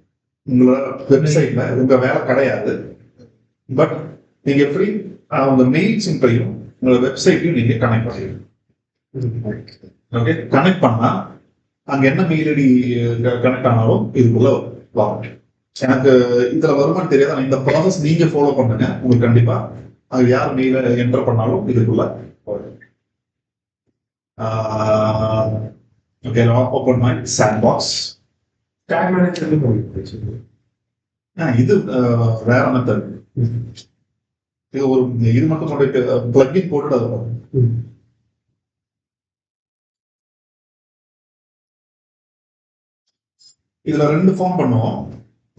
A: உங்களோட வெப்சைட்ல உங்க வேலை கிடையாது. பட் நீங்க எப்படி உங்க மெயில் சிம்பையும் உங்களோட வெப்சைட்டையும் நீங்க கனெக்ட் பண்ணிடுங்க. ஓகே, கனெக்ட் பண்ணா அங்க என்ன மெயில் ஐடி கனெக்ட் ஆனாலும் இதுக்குள்ள வரும். எனக்கு இதுல வருமானு தெரியாது. ஆனா இந்த ப்ராசஸ் நீங்க ஃபாலோ பண்ணுங்க. உங்களுக்கு கண்டிப்பா அது யார் மெயில என்டர் பண்ணாலும் இதுக்குள்ள வரும். Okay, now open my sandbox.
C: Tag manager
A: இது வேற மெத்தட். இது ஒரு இது மட்டும் கொண்டு பிளக்இன் போட்டு அது வரும். இதுல 2 ஃபார்ம் பண்ணுவோம்.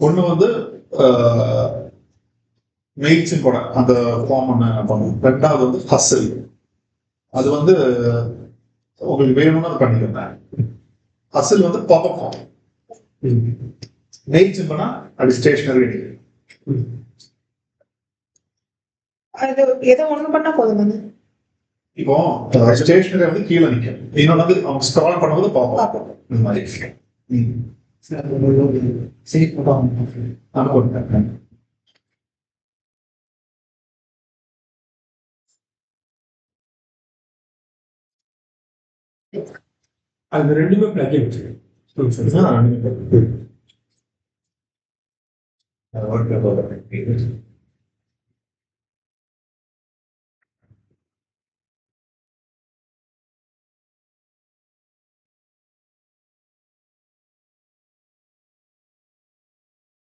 A: ஒண்ணு வந்து மெயில்ஸும் கூட அந்த ஃபார்ம் ஒன்று பண்ணுவோம். 2வது வந்து ஹஸ்ஸல். அது வந்து உங்களுக்கு வேணும்னு அது பண்ணிக்கோங்க. ஹஸ்ஸல் வந்து பாப்அப் ஃபார்ம். மெயில்ஸ் பண்ணா அது ஸ்டேஷனரி.
D: அது ஏதோ ஒண்ணு பண்ணா போதும்.
A: இப்போ ஸ்டேஷனரி வந்து கீழே நிற்கும். இன்னொன்று வந்து அவங்க ஸ்க்ரால் பண்ணும்போது பாப்அப் இந்த மாதிரி.
B: சரி
A: அனுப்பிட்டேன்.
C: அது 2மே பிளக்இன்.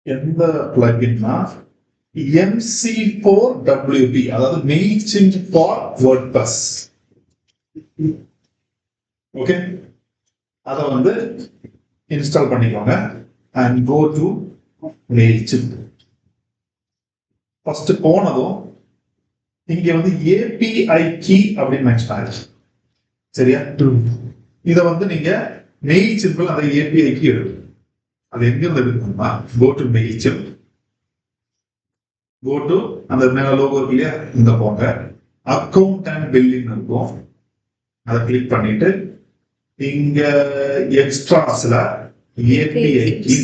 A: எந்த பிளகின்னா MC4WP, அதாவது மெயில்சிம்ப் ஃபார் வேர்ட்பிரஸ். ஓகே, அதை வந்து இன்ஸ்டால் பண்ணிக்கோங்க அண்ட் கோ டு மெயில்சிம்ப். ஃபர்ஸ்ட் போனதும் இங்க வந்து API கீ அப்படின்னு மென்ஷன் ஆயிடுச்சு. சரியா? இதை வந்து நீங்க மெயில்சிம்ப்ல அந்த API கீ எடுக்கும். அது எங்க இருந்து எடுக்கணும்னா கோ டு மெயில்சிம்ப், கோ டு அந்த மேல லோகோ இருக்கு இல்லையா, இந்த போங்க. அக்கௌண்ட் அண்ட் பில்லிங் இருக்கும், அதை கிளிக் பண்ணிட்டு இங்க எக்ஸ்ட்ராஸ்ல API கீ.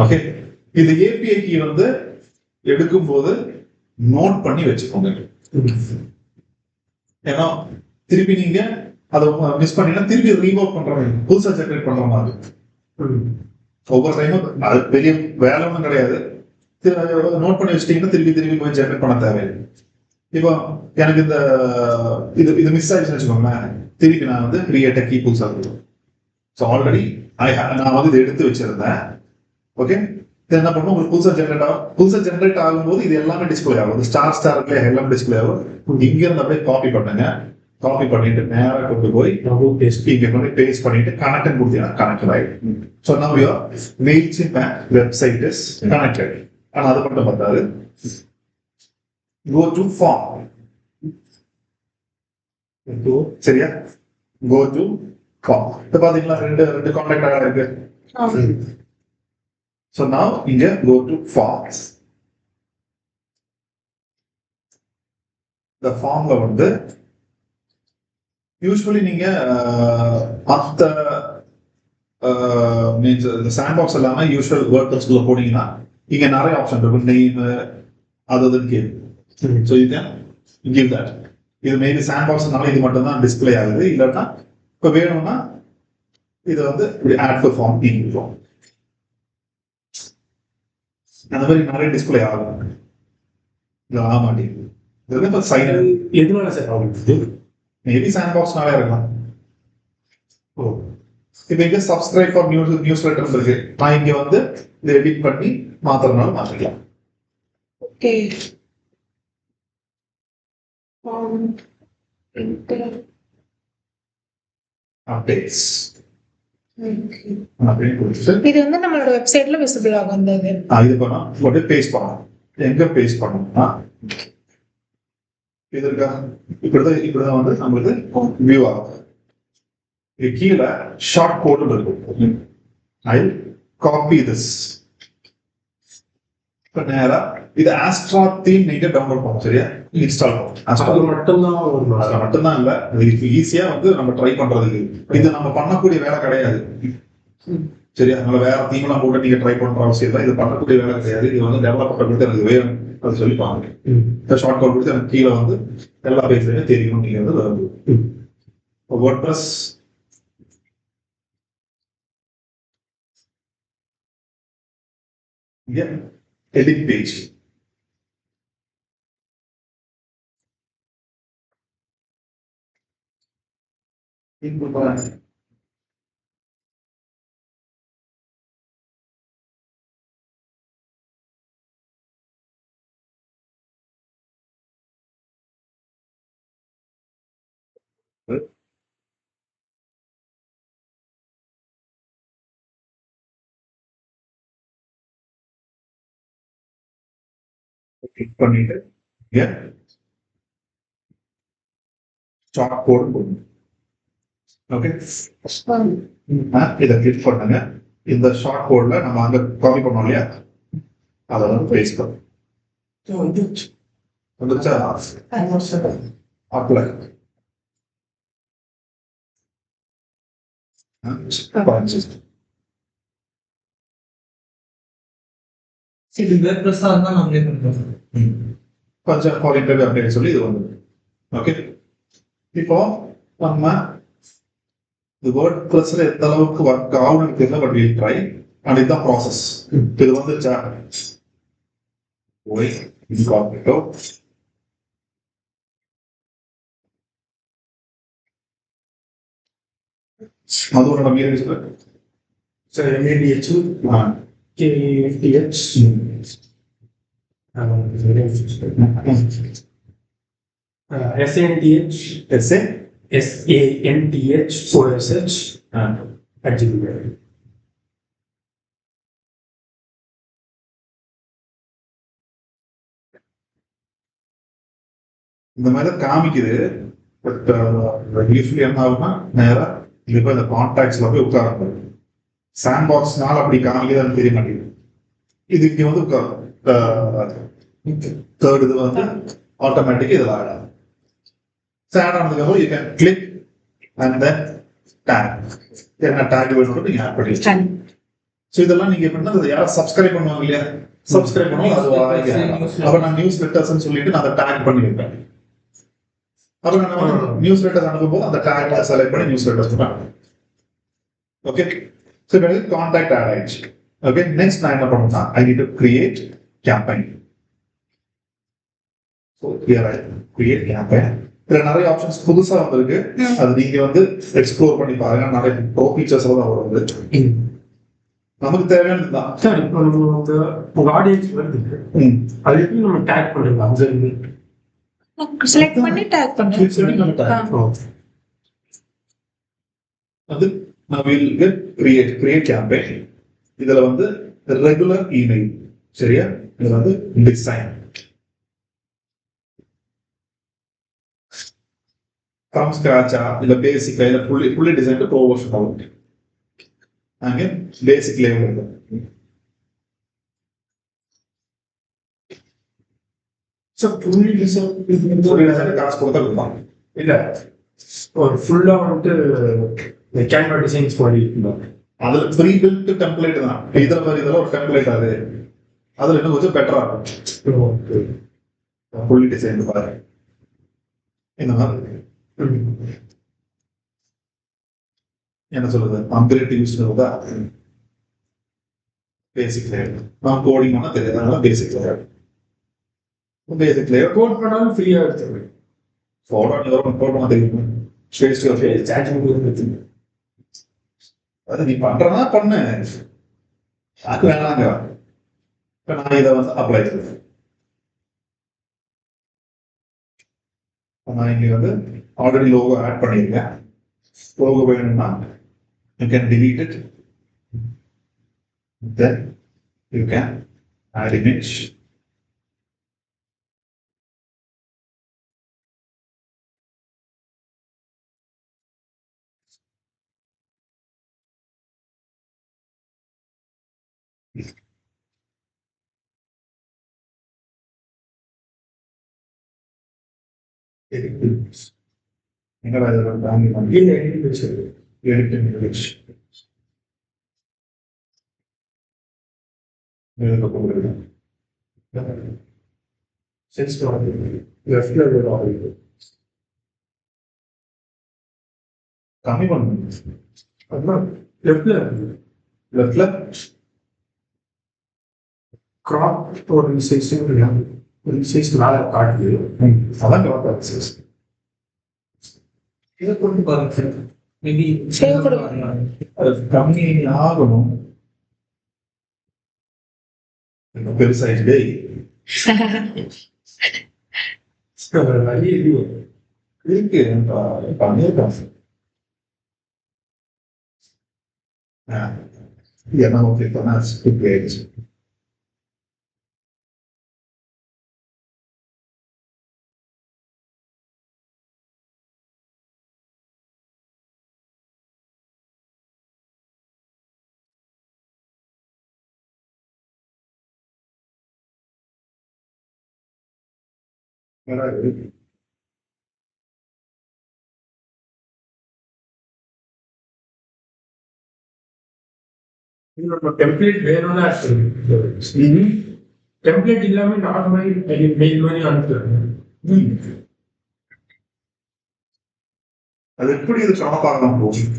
A: ஓகே, இந்த API கீ வந்து எடுக்கும் போது நோட் பண்ணி வச்சுக்கோங்க. ஏன்னா திருப்பி நீங்க அதை மிஸ் பண்ணீங்கன்னா திருப்பி ரீவோக் பண்ற மாதிரி, புதுசா ஜெனரேட் பண்ற மாதிரி. ஒவ்வொரு டைமும் அது பெரிய வேலை ஒன்றும் கிடையாது. நோட் பண்ணி வச்சிட்டீங்கன்னா திருப்பி போய் ஜெனரேட் பண்ண தேவையில்லை. இப்போ எனக்கு இந்த இது மிஸ் ஆயிடுச்சுன்னு வச்சுக்கோங்களேன், திருப்பி நான் வந்து கிரியேட் கீ புதுசா இருக்கும். ஸோ ஆல்ரெடி நான் வந்து இதை எடுத்து வச்சிருந்தேன். ஓகே, இது என்ன பண்ணும், உங்களுக்கு புதுசா ஜெனரேட் ஆகும்போது இது எல்லாமே டிஸ்பிளே ஆகும். ஸ்டார் எல்லாம் டிஸ்பிளே ஆகும். இங்க இருந்து அப்படியே காப்பி பண்ணுங்க. காப்பி பண்ணிட்டு நேரா கொண்டு போய் இங்க கொண்டு பேஸ்ட் பண்ணிட்டு கனெக்ட் கொடுத்தீங்கன்னா கனெக்ட் ஆயிடும். So now your Mailchimp website is connected. ஆனா அது மட்டும் பார்த்தாது, go to form. சரியா? go to form. இப்ப பாத்தீங்களா ரெண்டு கான்டாக்ட் இருக்கு. So now இங்க go to forms. இந்த ஃபார்ம்ல வந்து யூஸ்வலி நீங்க மற்ற மீன்ஸ் இந்த சாண்ட்பாக்ஸ் எல்லாமே யூஸ்வல் வேர்ட்பிரஸ்க்குள்ள போனீங்கன்னா இங்க நிறைய ஆப்ஷன் இருக்கும். நேம் அதுன்னு கேட்கும். So you can give that. இது மேபி சாண்ட் பாக்ஸ்னால இது மட்டும் தான் டிஸ்பிளே ஆகுது. இல்லைன்னா இப்போ வேணும்னா இது வந்து ஆட் டு ஃபார்ம் இருக்கும். அந்த மாதிரி நிறைய டிஸ்பிளே ஆகும். இது ஆக மாட்டேங்குது. இது இப்போ சைன்
C: எதனால சார் ஆகுது?
A: மேபி சாண்ட் பாக்ஸ்னாலே இருக்கலாம். ஓ, இப்போ இங்க சப்ஸ்கிரைப் ஃபார் நியூஸ் லெட்டர் இருக்கு. நான் இங்க வந்து இதை எடிட் பண்ணி மாத்திரனாலும் மாத்திக்கலாம்.
D: ஓகே.
A: அப்டேட்ஸ் அப்படின்னு கொடுத்துட்டு
D: இது வந்து நம்மளோட வெப்சைட்ல விசிபிள் ஆகும். இந்த
A: இது பண்ணா உடனே பேஸ்ட் பண்ணணும். எங்க பேஸ்ட் பண்ணணும்னா இது இருக்கா, இப்படிதான் வந்து நம்மளுக்கு வியூ ஆகும். இது கீழே ஷார்ட் கோட் இருக்கும். ஐ காப்பி திஸ். இப்ப நேரா இது ஆஸ்ட்ரா தீம் நீங்க டவுன்லோட் பண்ணணும். சரியா, இன்ஸ்டால் பண்ணணும்.
C: அது மட்டும்தான்
A: அதுல மட்டும்தான் இல்ல, இது ஈஸியா வந்து நம்ம ட்ரை பண்றதுக்கு. இது நம்ம பண்ணக்கூடிய வேலை கிடையாது. சரியா, அதனால வேற தீம் எல்லாம் போட்டு நீங்க ட்ரை பண்ற அவசியம் இல்லை. இது பண்ணக்கூடிய வேலை கிடையாது. இது வந்து டெவலப்பர் கொடுத்து எனக்கு வேணும் அது சொல்லி பாருங்க. இந்த ஷார்ட் கோட் கொடுத்து எனக்கு கீழே வந்து எல்லா பேஜ்லயுமே தெரியும். நீங்க வந்து வேர்ட்பிரஸ் edit page. கிளிக் பண்ணிட்டு ஷார்ட் கோட் போடுங்க. ஓகே, இதை கிளிக் பண்ணுங்க. இந்த ஷார்ட் கோட்ல நம்ம அங்க காப்பி பண்ணோம் இல்லையா, அதை வந்து பேஸ்ட் பண்ணுங்க. வந்துச்சா? அப்ளை.
B: இது வேர்ட்பிரஸ்ஸா இருந்தா நம்மளே பண்றோம்.
A: கொஞ்சம் ஃபார் இன்டர்வியூ அப்டேட் சொல்லி இது வந்து ஓகே. இப்போ நம்ம இது வேர்ட்பிரஸ்ல எந்த அளவுக்கு ஒர்க் ஆகும்னு தெரியல, பட் வில் ட்ரை. அண்ட் இதுதான் ப்ராசஸ். இது வந்துச்சா, போய் இன்கார்பரேட்டோ மதுவோட மீறி சொல்லு
C: sir. MADH KATH SANTH SANTH OSH
A: இந்த மாதிரி தான் காமிக்குது. பட் யூஸ்வலி என்ன ஆகும்னா நேரா இது போய் இந்த கான்டாக்ட்ஸ்ல போய் உட்கார சாண்ட் பாக்ஸ்னால அப்படி காமிக்குதான்னு தெரிய மாட்டேங்குது. இது இங்க வந்து தேர்ட் இது வந்து ஆட்டோமேட்டிக் இதில் ஆட் ஆகும். ஆட் ஆனதுக்கப்புறம் you can click and then take. என்ன டேக் வேணும் நீங்க ஆட் பண்ணிக்கலாம். ஸோ இதெல்லாம் நீங்க எப்படின்னா யாரும் சப்ஸ்கிரைப் பண்ணுவாங்க இல்லையா, சப்ஸ்கிரைப் பண்ணுவாங்க. அது அப்ப நான் நியூஸ் லெட்டர்ஸ் சொல்லிட்டு நான் அதை டேக் பண்ணி வைப்பேன். அப்ப நான் நியூஸ் லெட்டர்ஸ் அனுப்பும் போது அந்த டேக் செலக்ட் பண்ணி நியூஸ் லெட்டர்ஸ் பண்ணுவேன். ஓகே, ஸோ இப்போ கான்டாக்ட் ஆட் ஆயிடுச்சு. ஓகே, நெக்ஸ்ட் நான் என்ன பண்ணுவேன்னா I need to create campaign. So here I create campaign. இதுல நிறைய ஆப்ஷன்ஸ் புதுசா வந்திருக்கு. அது நீங்க வந்து எக்ஸ்ப்ளோர் பண்ணி பாருங்க. நிறைய ப்ரோ ஃபீச்சர்ஸ் தான் வருது. நமக்கு தேவையானது தான்
C: சார். இப்போ நம்ம உங்க ஆடியன்ஸ் வருது, அது எப்படி நம்ம டேக் பண்ணிடலாம்?
D: செலக்ட் பண்ணி டேக் பண்ணுங்க.
A: அது நான் வில் கெட் கிரியேட் கேம்பெயின். இதுல வந்து ரெகுலர் இமெயில். சரியா, இது வந்து டிசைன் ஃப்ரம் ஸ்கிராச்சா இல்ல பேசிக்கா இல்ல ஃபுல்லி டிசைன் ப்ரோ வெர்ஷன் ஆகும். அங்க பேசிக் லெவல் இருக்கு.
C: சார் ஃபுல்லி டிசைன்
A: காசு கொடுத்தா கொடுப்பாங்க.
C: இல்ல, ஒரு ஃபுல்லா வந்துட்டு கேன்வா டிசைன்ஸ் மாதிரி இருக்குங்களா?
A: அதுல ப்ரீ பில்ட் டெம்ப்ளேட் தான். இதுல மாதிரி இதெல்லாம் ஒரு டெம்ப்ளேட். அதுல இன்னும் கொஞ்சம் பெட்டரா இருக்கும். ஃபுல்லி டிசைன் பாருங்க. இந்த மாதிரி என்ன சொல்றது கம்பேரிட்டிவ் யூஸ்ன்றதா பேசிக் லேயர். நான் கோடிங் பண்ண தெரியாதனால பேசிக் லேயர். பேசிக் லேயர்
C: கோட் பண்ணாலும் ஃப்ரீயா எடுத்துருவேன்.
A: ஃபார்வர்ட் டெவலப்மெண்ட் கோட் பண்ண தெரியும். ஸ்பேஸ் அது நீ பண்றதா பண்ணு, அது வேணாங்க. இப்ப நான் இதை வந்து அப்ளை பண்ணுறேன். நான் இங்க வந்து ஆல்ரெடி லோகோ ஆட் பண்ணியிருக்கேன். லோகோ வேணும்னா you can delete it, then you can add image. எங்கடா இதோட தாங்கி பண்ணி
C: கீழே எடிட் வச்சிருக்கு.
A: எடுத்து image எழுத போகிறேன்.
C: சென்ஸ் பண்ணி லெஃப்ட்ல ஒரு ஆப்ஜெக்ட்
A: கம்மி பண்ணு.
C: அதான் லெஃப்ட்ல
A: லெஃப்ட்ல
C: கிராப் ஒரு சைஸ் ஒரு சைஸ் மேல காட்டுது.
A: அதான் கிராப் சைஸ்.
B: இதை கொண்டு பாருங்க சார். மேபி
D: Save கொடுங்க.
A: அது கம்மி ஆகணும். பெருசாயிடுச்சு.
C: வழி இல்லையே.
A: இருக்கு பண்ணியிருக்கான். என்ன ஓகே பண்ணா ஸ்கிப் ஆயிடுச்சு.
C: நம்ம டெம்ப்ளேட் வேணும்னா டெம்ப்ளேட் இல்லாம நார்மல் மெயில் மாதிரி அனுப்புறேன்.
A: அது எப்படி இது கணப்பாகலாம் போகும்?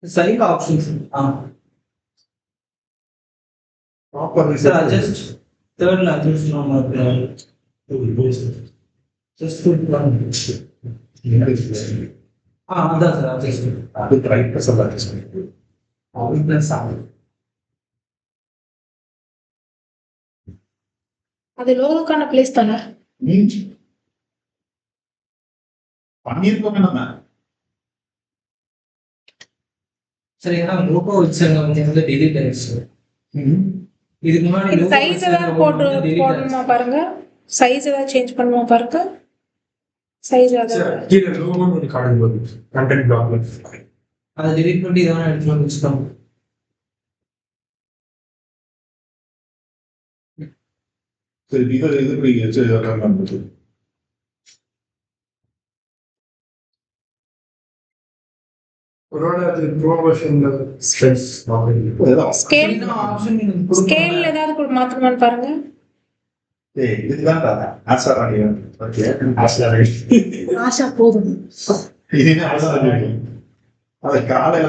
B: சைட் ஆப்ஷன்ஸ் சார் அட்ஜஸ்ட் தேர்ட்ல அட்ஜஸ்ட் நம்ம ஜஸ்ட் அதான் சார் அட்ஜஸ்ட்
A: அது ரைட்னஸ் எல்லாம் adjust பண்ணி.
B: ப்ளஸ் ஆகும்.
D: அது லோகோக்கான பிளேஸ் தானே.
A: பண்ணியிருக்கோமே நம்ம.
B: சரி ஏன்னா லோகோ வச்சாங்க வந்து டெலிட் ஆயிடுச்சு. இதுக்கு முன்னாடி
D: சைஸ் ஏதாவது போடணுமா பாருங்க. சைஸ் ஏதாவது சேஞ்ச் பண்ணுமா பாருங்க. சைஸ் ஏதாவது
C: கீழே லோகோன்னு ஒரு கார்டு போகுது. கண்டென்ட் பிளாக்ல
B: அதை டெலிட் பண்ணி இதை எடுத்து வந்து வச்சுக்கோங்க.
A: சரி இது எப்படி பண்ணுறது?
C: ஒருவேளை அது ப்ரோ வெர்ஷன்ல ஸ்பேஸ்
D: ஸ்கேல்
B: ஆப்ஷன்
D: ஸ்கேல் ஏதாவது மாத்தணுமான்னு பாருங்க.
A: இதுதான்
D: ஆஷா போதும்.
A: அது காலையில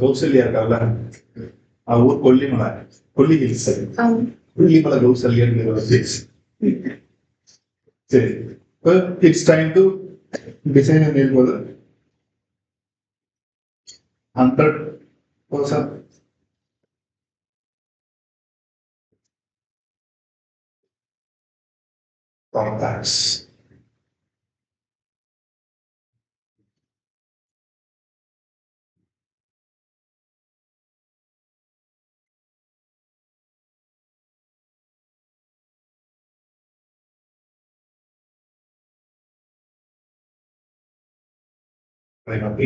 A: கௌசல்யா இருக்கார்ல, அவர் ஊர் கொல்லிமலை, கொல்லிமலை சரி, கொல்லிமலை கௌசல்யா. சரி, இட்ஸ் டைம் டு டிசைன் என்பது 100% contacts.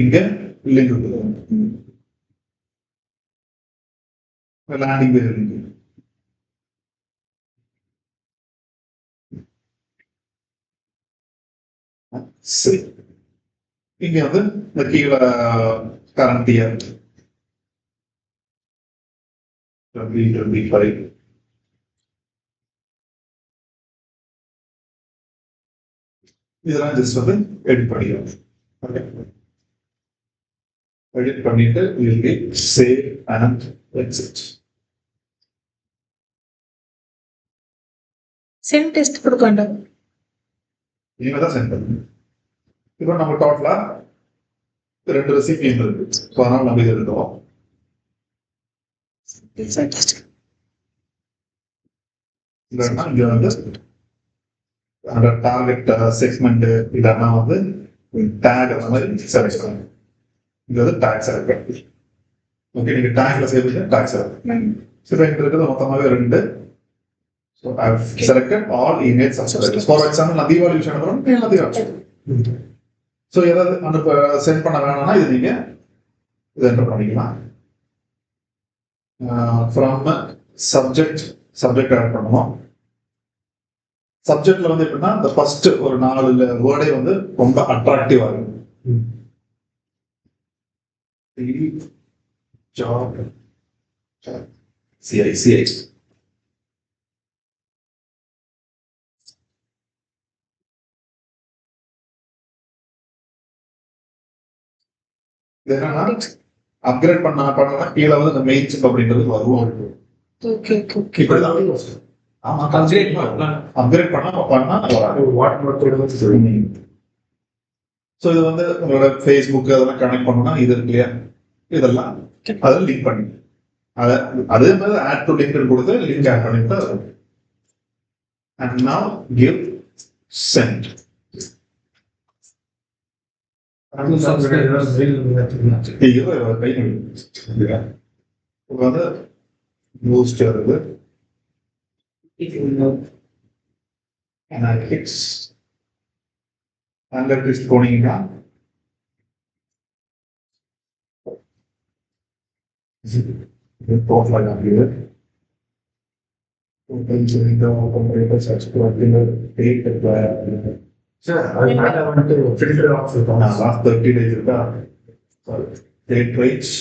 A: இங்க லிங்க் லேண்டிங் பேஜ் லிங்க். சரி, இங்க வந்து இந்த கீழே கரண்ட் இயர் 2025. இதெல்லாம் ஜஸ்ட் வந்து எடிட் பண்ணிக்கலாம். எடிட் பண்ணிட்டு will be save and exit.
D: Send test கொடுக்க வேண்டாம்.
A: இனிமே தான் சென்ட் பண்ணணும். இப்போ நம்ம டோட்டலா 2 ரெசிபியன்ட் இருக்கு. ஸோ அதனால நம்ம இது எடுத்தோம். இல்லைன்னா இங்க வந்து அந்த டார்கெட் செக்மெண்ட் இதெல்லாம் வந்து டேக் அந்த மாதிரி செலக்ட் பண்ணணும். இங்க வந்து டேக் செலக்ட் பண்ணி ஓகே, நீங்க டேக்ல சேர்த்து டேக் செலக்ட் பண்ணி சரி, எங்க இருக்கிறது மொத்தமாகவே 2. So I have selected all image subscribers. For example நான் தீபாவளி விஷயம் அனுப்புறேன், எல்லாத்தையும் அனுப்புறேன். ஸோ ஏதாவது அனுப்ப சென்ட் பண்ண வேணும்னா இது நீங்க இதை என்டர் பண்ணிக்கலாம். ஃப்ரம் சப்ஜெக்ட் ஆட் பண்ணணும். சப்ஜெக்ட்ல வந்து எப்படின்னா இந்த ஃபர்ஸ்ட் ஒரு 4 வேர்டே வந்து ரொம்ப அட்ராக்டிவா இருக்கும். ஜாப் சிஐ இது என்னன்னா அப்கிரேட் பண்ணா கீழே வந்து இந்த மெயின்ஸ் அப்படின்றது வரும்.
D: Okay okay.
A: இப்படிதான். ஆமா, அப்கிரேட் பண்ணா ஸோ இது வந்து உங்களோட ஃபேஸ்புக் அதெல்லாம் கனெக்ட் பண்ணணும்னா இது இருக்கு இல்லையா, இதெல்லாம் அதில் லிங்க் பண்ணி அதே மாதிரி ஆட் டு லிங்க் கொடுத்து லிங்க் ஆட் பண்ணிட்டு அண்ட் நவ் கிவ் சென்ட். வந்து பூஸ்ட் வருது. அனாலிட்டிக்ஸ் போனீங்கன்னா ப்ரோஃபைல் அப்படியே
C: சார் அது மேல வந்துட்டு ஃபில்டர் ஆப்ஷன் இருக்கும்.
A: லாஸ்ட் 30 days இருக்கா, date rights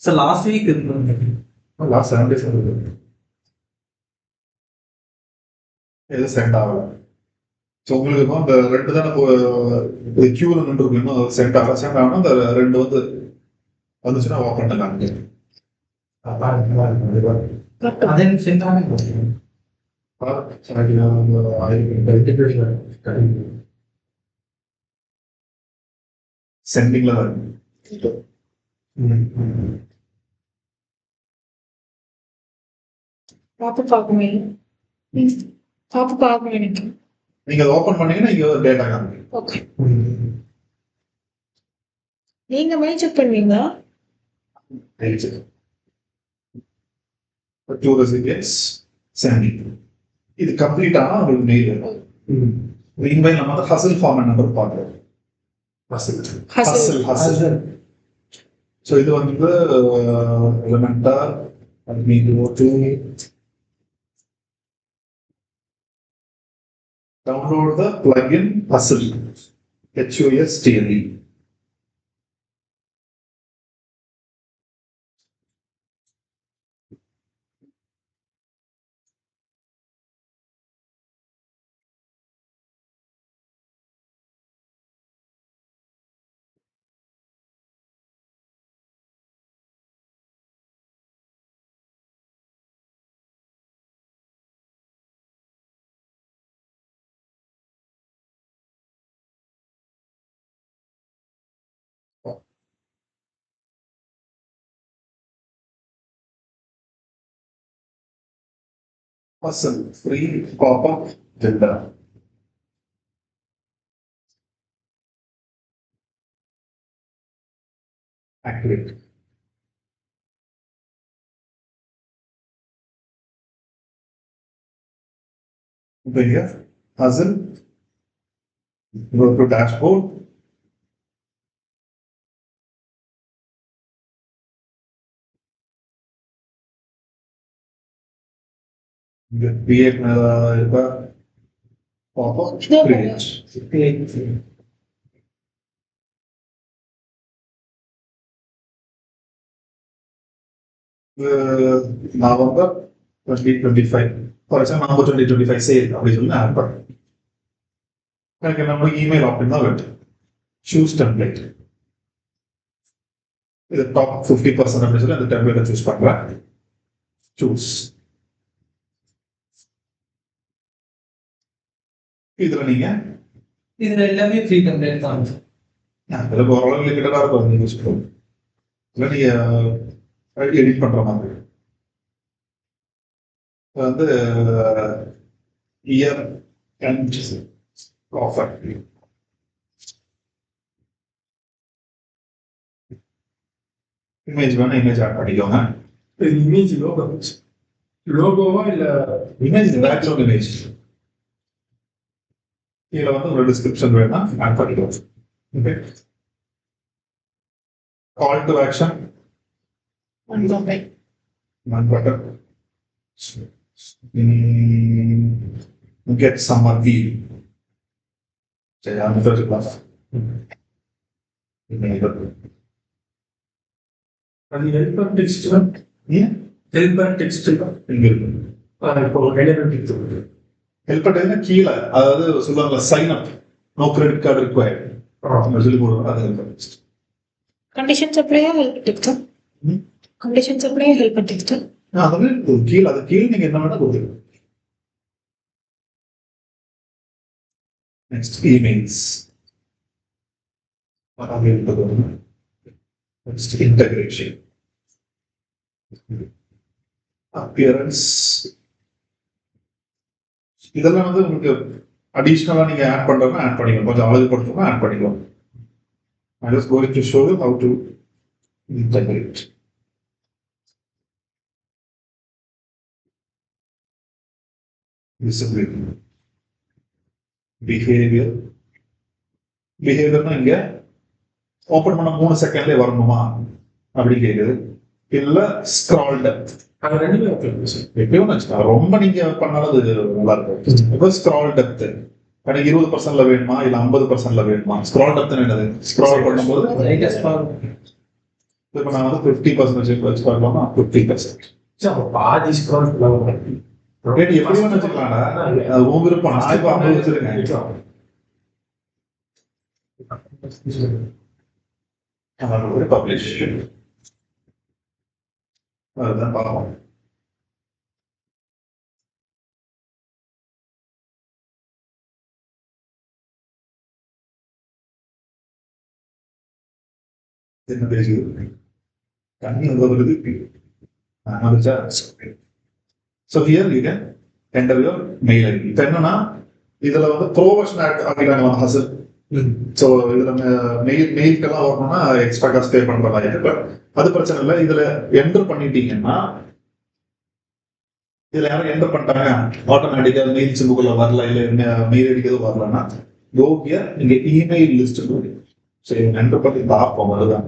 B: sir last week இருந்தது.
A: லாஸ்ட் 7 days எது சென்ட் ஆகல. ஸோ உங்களுக்கு இப்போ அந்த 2 தானே கியூல நின்று இன்னும் சென்ட் ஆகணும். அந்த 2 வந்து வந்துச்சுன்னா ஓப்பன் பண்ணலாம்.
B: அதே சென்ட் ஆகும்.
A: சென்டிங்ல தான் இருக்கு.
D: பார்க்குமே எனக்கு.
A: நீங்க அதை ஓப்பன் பண்ணீங்கன்னா இங்க டேட்டா காமிக்கும்.
D: ஓகே. நீங்க மெயில் செக் பண்ணுவீங்களா?
A: To recipients sending. இது கம்ப்ளீட் ஆனா உங்களுக்கு மெயில் வரும். இன்வைல் நம்ம வந்து ஹசில் ஃபார்மேட் நம்பர் பார்க்குறோம். ஹசில். ஸோ இது வந்து எலிமெண்டா download the plugin Hustle, HUSTLE. Hustle, free pop-up filter. Activate. Over here, Hustle, go to dashboard. இங்க கிரியேட் இருக்கா பார்ப்போம்.
D: இதோ
A: create November 2025 for example November 2025 sale அப்படின்னு சொல்லி ஆட் பண்ணுறேன். எனக்கு நம்ம இமெயில் ஆப்ஷன் தான் வேணும். Choose template. இது டாப் 50% அப்படின்னு சொல்லி அந்த டெம்ப்ளேட்டை சூஸ் பண்ணுறேன். சூஸ். இதில் நீங்கள்
B: இதுல எல்லாமே ஃப்ரீ டெம்ப்ளேட் தான்.
A: இதில் ஓரளவு லிமிட்டடாக இருக்கும் நீங்கள் யூஸ் பண்ணுவோம். இல்லை நீங்கள் எடிட் பண்ணுற மாதிரி வந்து இயர் அண்ட் ஆஃபர் இமேஜ் வேணும், இமேஜ் ஆட் பண்ணிக்கோங்க.
C: இமேஜ் லோகோவா இல்ல
A: இமேஜ் பேக்ரவுண்ட் இமேஜ். கீழே வந்து ஒரு டிஸ்கிரிப்ஷன் வேணா ஆட் பண்ணிக்கோங்க. Okay. Call to action one button. Get some view. Say I'm the first class.
C: அது helper text
A: Yeah.
C: Helper text
A: இங்க இருக்கு.
C: இப்போ எலிமெண்ட்
A: ஹெல்ப் பண்ணா கீழே அதாவது சொல்லுவாங்க sign up no credit card required சொல்லி போடுவாங்க. அது ஹெல்ப்
D: கண்டிஷன்ஸ் அப்ளையா ஹெல்ப் டெக்ஸ்ட் கண்டிஷன்ஸ் அப்ளையா ஹெல்ப் டெக்ஸ்ட்
A: அது கீழே அது கீழே நீங்க என்ன வேணா கொடுத்துருங்க. Next emails. Next integration. Appearance. இதெல்லாம் வந்து உங்களுக்கு அடிஷ்னலா நீங்க ஆட் பண்றவங்க ஆட் பண்ணிக்கலாம். கொஞ்சம் அழகு படுத்தவங்க ஆட் பண்ணிக்கலாம். I just going to show you how to integrate. Visibility. Behavior. Behaviorனா இங்க ஓபன் பண்ண 3 செகண்ட்லயே வரணுமா அப்படி கேக்குது. இல்ல ஸ்க்ரால் டெப்த்.
C: அது ரெண்டுமே ஓகே சார்.
A: எப்பயும் வச்சுக்கலாம். ரொம்ப நீங்க பண்ணாலும் அது நல்லா இருக்கும். இப்போ ஸ்க்ரால் டெப்த் எனக்கு 20%ல வேணுமா இல்ல 50%ல வேணுமா? ஸ்க்ரால் டெப்த் என்னது? ஸ்க்ரால் பண்ணும்போது இப்போ நான் வந்து 50% வச்சு பார்க்கலாமா? 50%.
C: சார் பாதி ஸ்க்ரால் பண்ணலாம்.
A: எப்படி வேணும் வச்சுக்கலாம்டா. அது உன் விருப்பம். நான் இப்போ 50 வச்சிருக்கேன். ஒரு பப்ளிஷ் அதுதான் பார்ப்போம். என்ன பேசுகிறது தண்ணி வருது. So here you can enter your mail ID. இப்போ என்னன்னா இதுல வந்து ப்ரோவர்ஷன் ஆகிட்டாங்க ஹசல். ஸோ இதுல மெயிலுக்கெல்லாம் வரணும்னா எக்ஸ்ட்ரா காசு பே பண்ற மாதிரி இருக்கு. பட் அது பிரச்சனை இல்லை. இதுல என்டர் பண்ணிட்டீங்கன்னா இதுல யாரும் என்டர் பண்ணிட்டாங்க ஆட்டோமேட்டிக்கா மெயில் சிம்புக்குள்ள வரல இல்ல மெயில் ஐடிக்கு எதுவும் வரலன்னா கோபியா நீங்க இமெயில் லிஸ்ட் சரி என்டர் பண்ணி பார்ப்போம் அதுதான்.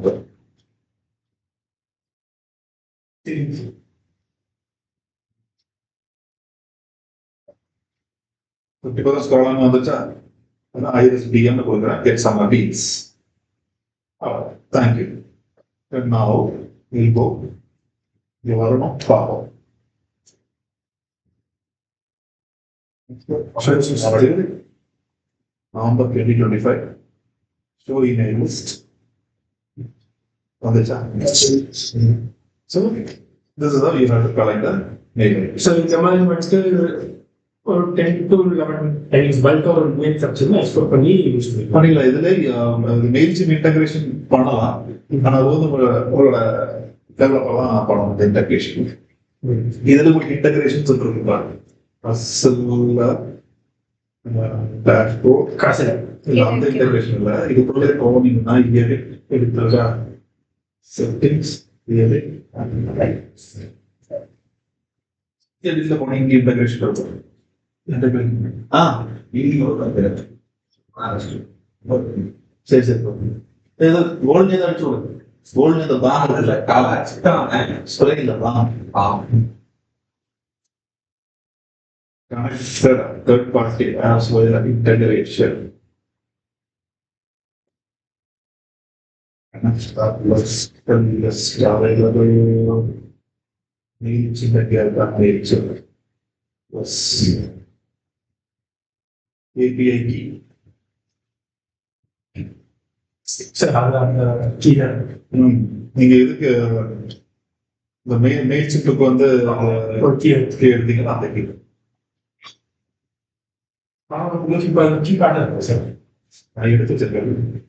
A: இப்போ ஸ்க்ரால் வந்துச்சா ஐரிஸ் டிஎம் கொடுக்குறேன். Get some deals. Thank you. now we'll go. இது வரணும் பார்ப்போம். November 2025 show email list வந்துச்சா? So this is how you have to collect the mail.
C: So இந்த மாதிரி வந்துட்டு ஒரு 10 to 11 டைம்ஸ் பல்காக ஒரு மெயில் ஸ்ட்ரக்சர் எக்ஸ்போர்ட் பண்ணி யூஸ் பண்ணிக்கலாம்.
A: பண்ணிக்கலாம். இதுல மெயில்ஸும் இன்டகிரேஷன் பண்ணலாம். ஆனா அது வந்து உங்களோட டெவலப்பர் தான் பண்ணணும் இந்த இன்டகிரேஷன். இதுல உங்களுக்கு இன்டகிரேஷன் சொல்லிருக்கா டேஷ்போர்ட்
C: காசு
A: இல்ல அந்த இன்டகிரேஷன் இல்ல. இதுக்குள்ள போனீங்கன்னா இங்கே எடுத்துக்கா செட்டிங்ஸ் இதுல போனீங்க இங்க இன்டகிரேஷன் இருக்கும். சரி சரி கோல்டு அடிச்சு விடுங்க. கோல்டு இந்த பாங்க இல்ல கால ஸ்ப்ரே இல்ல பாங்க connected third party as well as integration. That was the list available. Needs in the Gelda nature was API key.
C: Sir அது அந்த கீழே
A: நீங்க எதுக்கு இந்த மெயில் சிப்புக்கு வந்து
C: ஒரு கீ
A: எடுத்தீங்கன்னா அந்த கீ
C: இப்போ கீபேர்டாக இருக்கும் சார்.
A: நான் எடுத்து வச்சிருக்கேன்.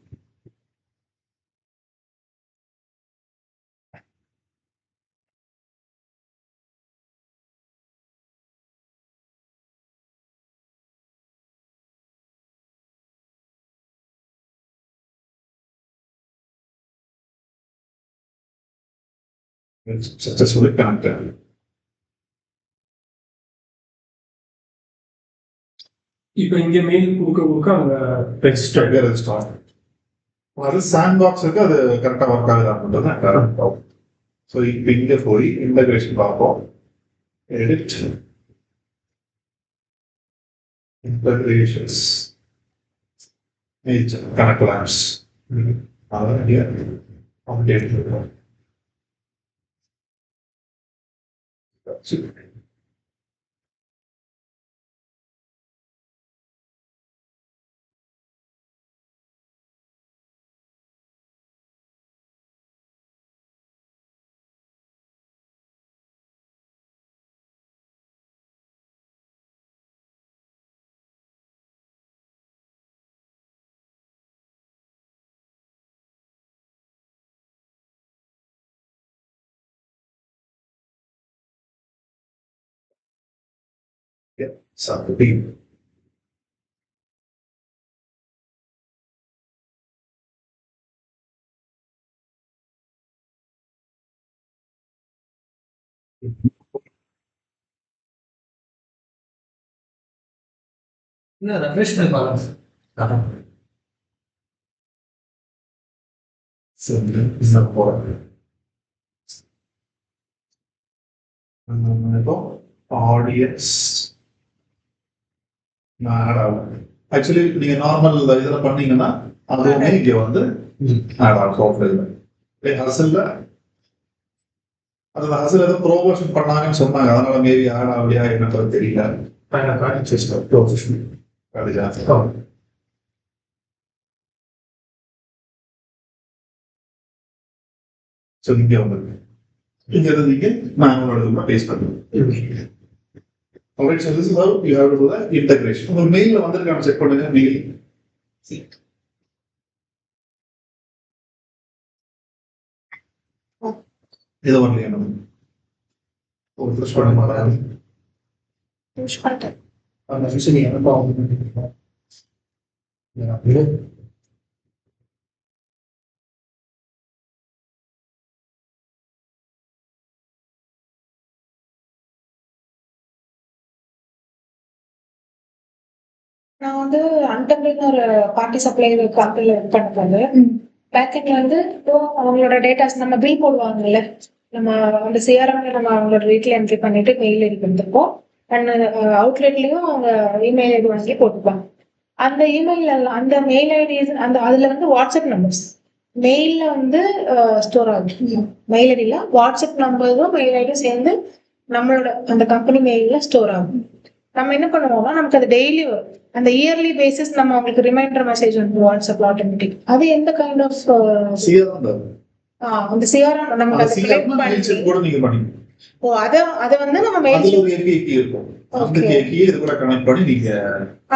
A: Successfully connected.
C: இப்போ இங்கே மெயில் கொடுக்க அவங்க ரெஜிஸ்டர்ட்
A: ரெஜிஸ்டர் அது சாண்ட் பாக்ஸ் இருக்கு, அது கரெக்டாக ஒர்க் ஆகுதான்றது கரெக்ட் ஆகும். ஸோ இப்போ இங்கே போய் இன்டகிரேஷன் பார்ப்போம். எடிட் இன்டகிரேஷன்ஸ் கனெக்ட் லேப்ஸ் அதான் இங்கே அப்டேட் இருக்கும். Something.
B: இன்னும் ரெஃப்ரெஷ் பண்ணி பாருங்க.
A: இப்போ ஆடியன்ஸ் ஆக்சுவலி நீங்க நார்மல் இதுல பண்ணீங்கன்னா அதுவுமே இங்க வந்து ஆட் ஆகும் சாஃப்ட்வேர்ல. ஹசல்ல அது ஹசல் ஏதோ ப்ரோமோஷன் பண்ணாங்கன்னு சொன்னாங்க, அதனால மேபி ஆட் ஆகலையா எனக்கு தெரியல. ப்ரோமோஷன் ஸோ இங்க வந்து இங்க இருந்து இங்க நான் உங்களோட பேஸ்ட் பண்ணுவேன். Alright, so this is how you have to do the integration. உங்க மெயில்ல வந்திருக்கான்னு செக் பண்ணுங்க. மெயில் இது வரலையா? நம்ம ஒரு ஃப்ரெஷ் பண்ண மாட்டாங்க.
D: புஷ் பண்ணிட்டேன்.
B: அந்த விஷயம் எனக்கு
D: நான் வந்து அன்டபிள்னு ஒரு பார்ட்டி சப்ளையர் கம்பெனியில் ஒர்க் பண்ணது. பேக்கெட்ல வந்து இப்போ அவங்களோட டேட்டாஸ் நம்ம பில் போடுவாங்கல்ல, நம்ம அந்த சிஆர்எம்ல நம்ம அவங்களோட வீட்டில் என்ட்ரி பண்ணிட்டு மெயில் ஐடி கொடுத்துருப்போம். அண்ட் அவுட்லெட்லயும் அவங்க இமெயில் ஐடி வாங்கி போட்டுப்பாங்க. அந்த இமெயில் அந்த மெயில் ஐடி அந்த அதுல வந்து வாட்ஸ்அப் நம்பர்ஸ் மெயில்ல வந்து ஸ்டோர் ஆகும். மெயில் ஐடியில வாட்ஸ்அப் நம்பரும் மெயில் ஐடியும் சேர்ந்து நம்மளோட அந்த கம்பெனி மெயில்ல ஸ்டோர் ஆகும். நம்ம என்ன பண்ணுவோம்னா நமக்கு அது டெய்லி வரும். அந்த இயர்லி பேசிஸ் நம்ம அவங்களுக்கு ரிமைண்டர் மெசேஜ் வந்து வாட்ஸ்அப்ல ஆட்டோமேட்டிக். அது எந்த கைண்ட் ஆஃப் அந்த சிஆர்எம் நமக்கு அது கலெக்ட் பண்ணி
A: கூட நீங்க பண்ணீங்க.
D: ஓ அத வந்து நம்ம மெயில்
A: அதுல ஒரு API key இருக்கும். அந்த API இது கூட கனெக்ட் பண்ணி நீங்க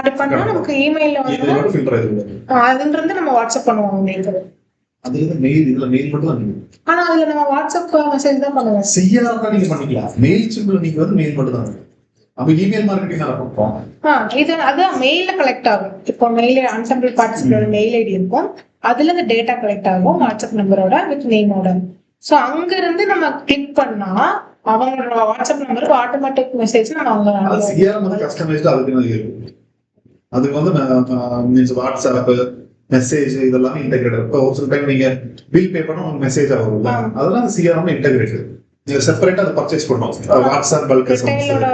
D: அது பண்ணா நமக்கு இமெயில்ல வந்து
A: ஃபில்டர் ஆயிடும்.
D: அதுல இருந்து நம்ம வாட்ஸ்அப் பண்ணுவோம் உங்களுக்கு.
A: அது வந்து மெயில் இதுல மெயில் மட்டும் தான் நீங்க.
D: ஆனா அதுல நம்ம வாட்ஸ்அப் மெசேஜ் தான் பண்ணுவோம்.
A: சிஆர்எம் தான் நீங்க பண்ணிக்கலாம். மெயில் சிம்பிள் நீங்க வந்து மெயில் மட்டும் தான். அப்ப இமெயில் மார்க்கெட்டிங் நல்லா பண்ணுவோம்.
D: இது அதான் மெயில்ல கலெக்ட் ஆகும். இப்போ மெயில் அன்சம்பிள் பார்ட்டிசிபேட் மெயில் ஐடி இருக்கும், அதுல இருந்து டேட்டா கலெக்ட் ஆகும் வாட்ஸ்அப் நம்பரோட வித் நேமோட. ஸோ அங்க இருந்து நம்ம கிளிக் பண்ணா அவங்களோட வாட்ஸ்அப் நம்பருக்கு ஆட்டோமேட்டிக் மெசேஜ் நம்ம அவங்க
A: சிஆர்எம் வந்து கஸ்டமைஸ்டு அதுக்கு இருக்கும். அதுக்கு வந்து மீன்ஸ் வாட்ஸ்அப் மெசேஜ் இதெல்லாம் இன்டெகிரேட். இப்போ ஒரு சில டைம் நீங்க பில் பே பண்ணா உங்களுக்கு மெசேஜ் ஆகும், அதெல்லாம் சிஆர்எம் இன்டெகிரேட்டட். நீங்க செப்பரேட்டா அதை பர்ச்சேஸ் பண்ணணும். வாட்ஸ்அப் பல்க்
D: ரிட்டைலோட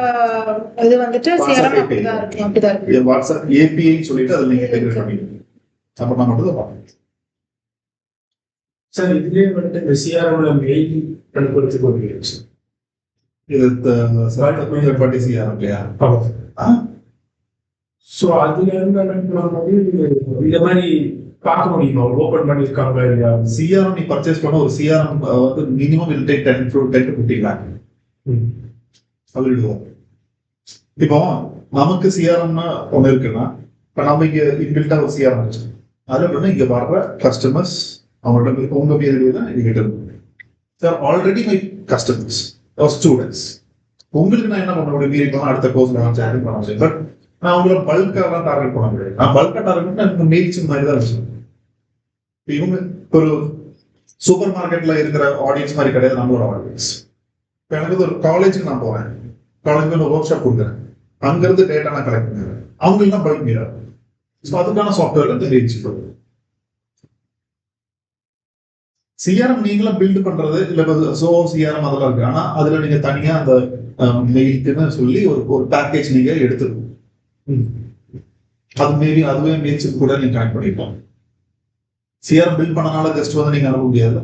D: இது வந்துட்டு சிஆர்எம் அப்படிதான் இருக்கு.
A: வாட்ஸ்அப் ஏபிஐ சொல்லிட்டு அதை நீங்க இன்டெகிரேட் பண்ணிக்கணும். அப்ப நான் மட்டும் தான் பார்க்கணும்.
C: சார் இதுலயே வந்துட்டு இந்த சிஆர்எம்ல மெயில் அனுப்புறதுக்கு ஒரு
A: இது தேர்ட் பார்ட்டி சிஆர்எம் இல்லையா?
C: ஸோ அதுல இருந்து அனுப்பும்போது இந்த மாதிரி பார்க்க முடியுமா ஓபன் பண்ணியிருக்காங்க இல்லையா?
A: சிஆர்எம் நீ பர்ச்சேஸ் பண்ண ஒரு சிஆர்எம் வந்து minimum will take 10 to 15 lakh சொல்லிடுவோம். இப்போ நமக்கு சிஆர்எம்னா ஒண்ணு இருக்குன்னா இப்போ நம்ம இங்க இன்பில்ட்டா ஒரு சிஆர்எம் வச்சு அதுல இங்க வர்ற கஸ்டமர்ஸ் அவங்கள்ட்ட உங்க பேரு தான் எங்கிட்ட இருக்கும். Sir already my customers students. உங்களுக்கு நான் என்ன பண்ண முடியும்? இப்போ அடுத்த கோர்ஸ் நான் ஜாயின் பண்ண முடியும். பட் நான் உங்களை பல்காலாம் டார்கெட் பண்ண முடியாது. நான் பல்கா டார்கெட் எனக்கு மெயில்ஸ் மாதிரி தான் வச்சு இவங்க ஒரு சூப்பர் மார்க்கெட்ல இருக்கிற ஆடியன்ஸ் மாதிரி கிடையாது நம்மளோட ஆடியன்ஸ். இப்போ எனக்கு ஒரு காலேஜுக்கு நான் போறேன், காலேஜுக்கு ஒரு ஒர்க் ஷாப் கொடுக்குறேன், அங்கிருந்து டேட்டா நான் கலெக்ட் பண்ணுறேன், அவங்களுக்கு தான் பல்க் மீரா. ஸோ அதுக்கான சாஃப்ட்வேர்ல இந்த ரீச் பண்ணுவோம். சிஆர்எம் நீங்களும் பில்ட் பண்றது இல்ல சோ சிஆர்எம் அதெல்லாம் இருக்கு. ஆனா அதுல நீங்க தனியா அந்த மெயிலுக்குன்னு சொல்லி ஒரு பேக்கேஜ் நீங்க எடுத்துக்கணும். அது மேபி அதுவே மெயில்ஸ் கூட நீங்க கனெக்ட் பண்ணிக்கலாம். சிஆர்எம் பில்ட் பண்ணனால ஜஸ்ட் வந்து நீங்க அனுப்ப முடியாது.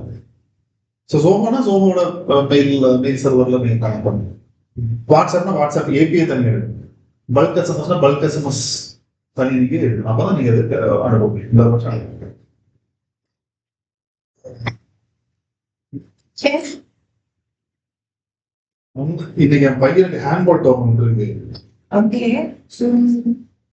A: ஸோ சோமோனா சோமோட மெயில் சர்வர்ல நீங்க கனெக்ட் பண்ணணும். வாட்ஸ்அப்னா வாட்ஸ்அப் ஏபிஐ தனியாக எடுக்கணும். பல்க் எஸ்எம்எஸ்னா பல்க் எஸ்எம்எஸ் தனி நீங்க எடுக்கணும். அப்பதான் நீங்க அனுப்ப முடியும். இந்த வருஷம் இன்னைக்கு என் பையனுக்கு ஹேண்ட்பால் டோர்னமெண்ட் இருக்கு.
D: ஓகே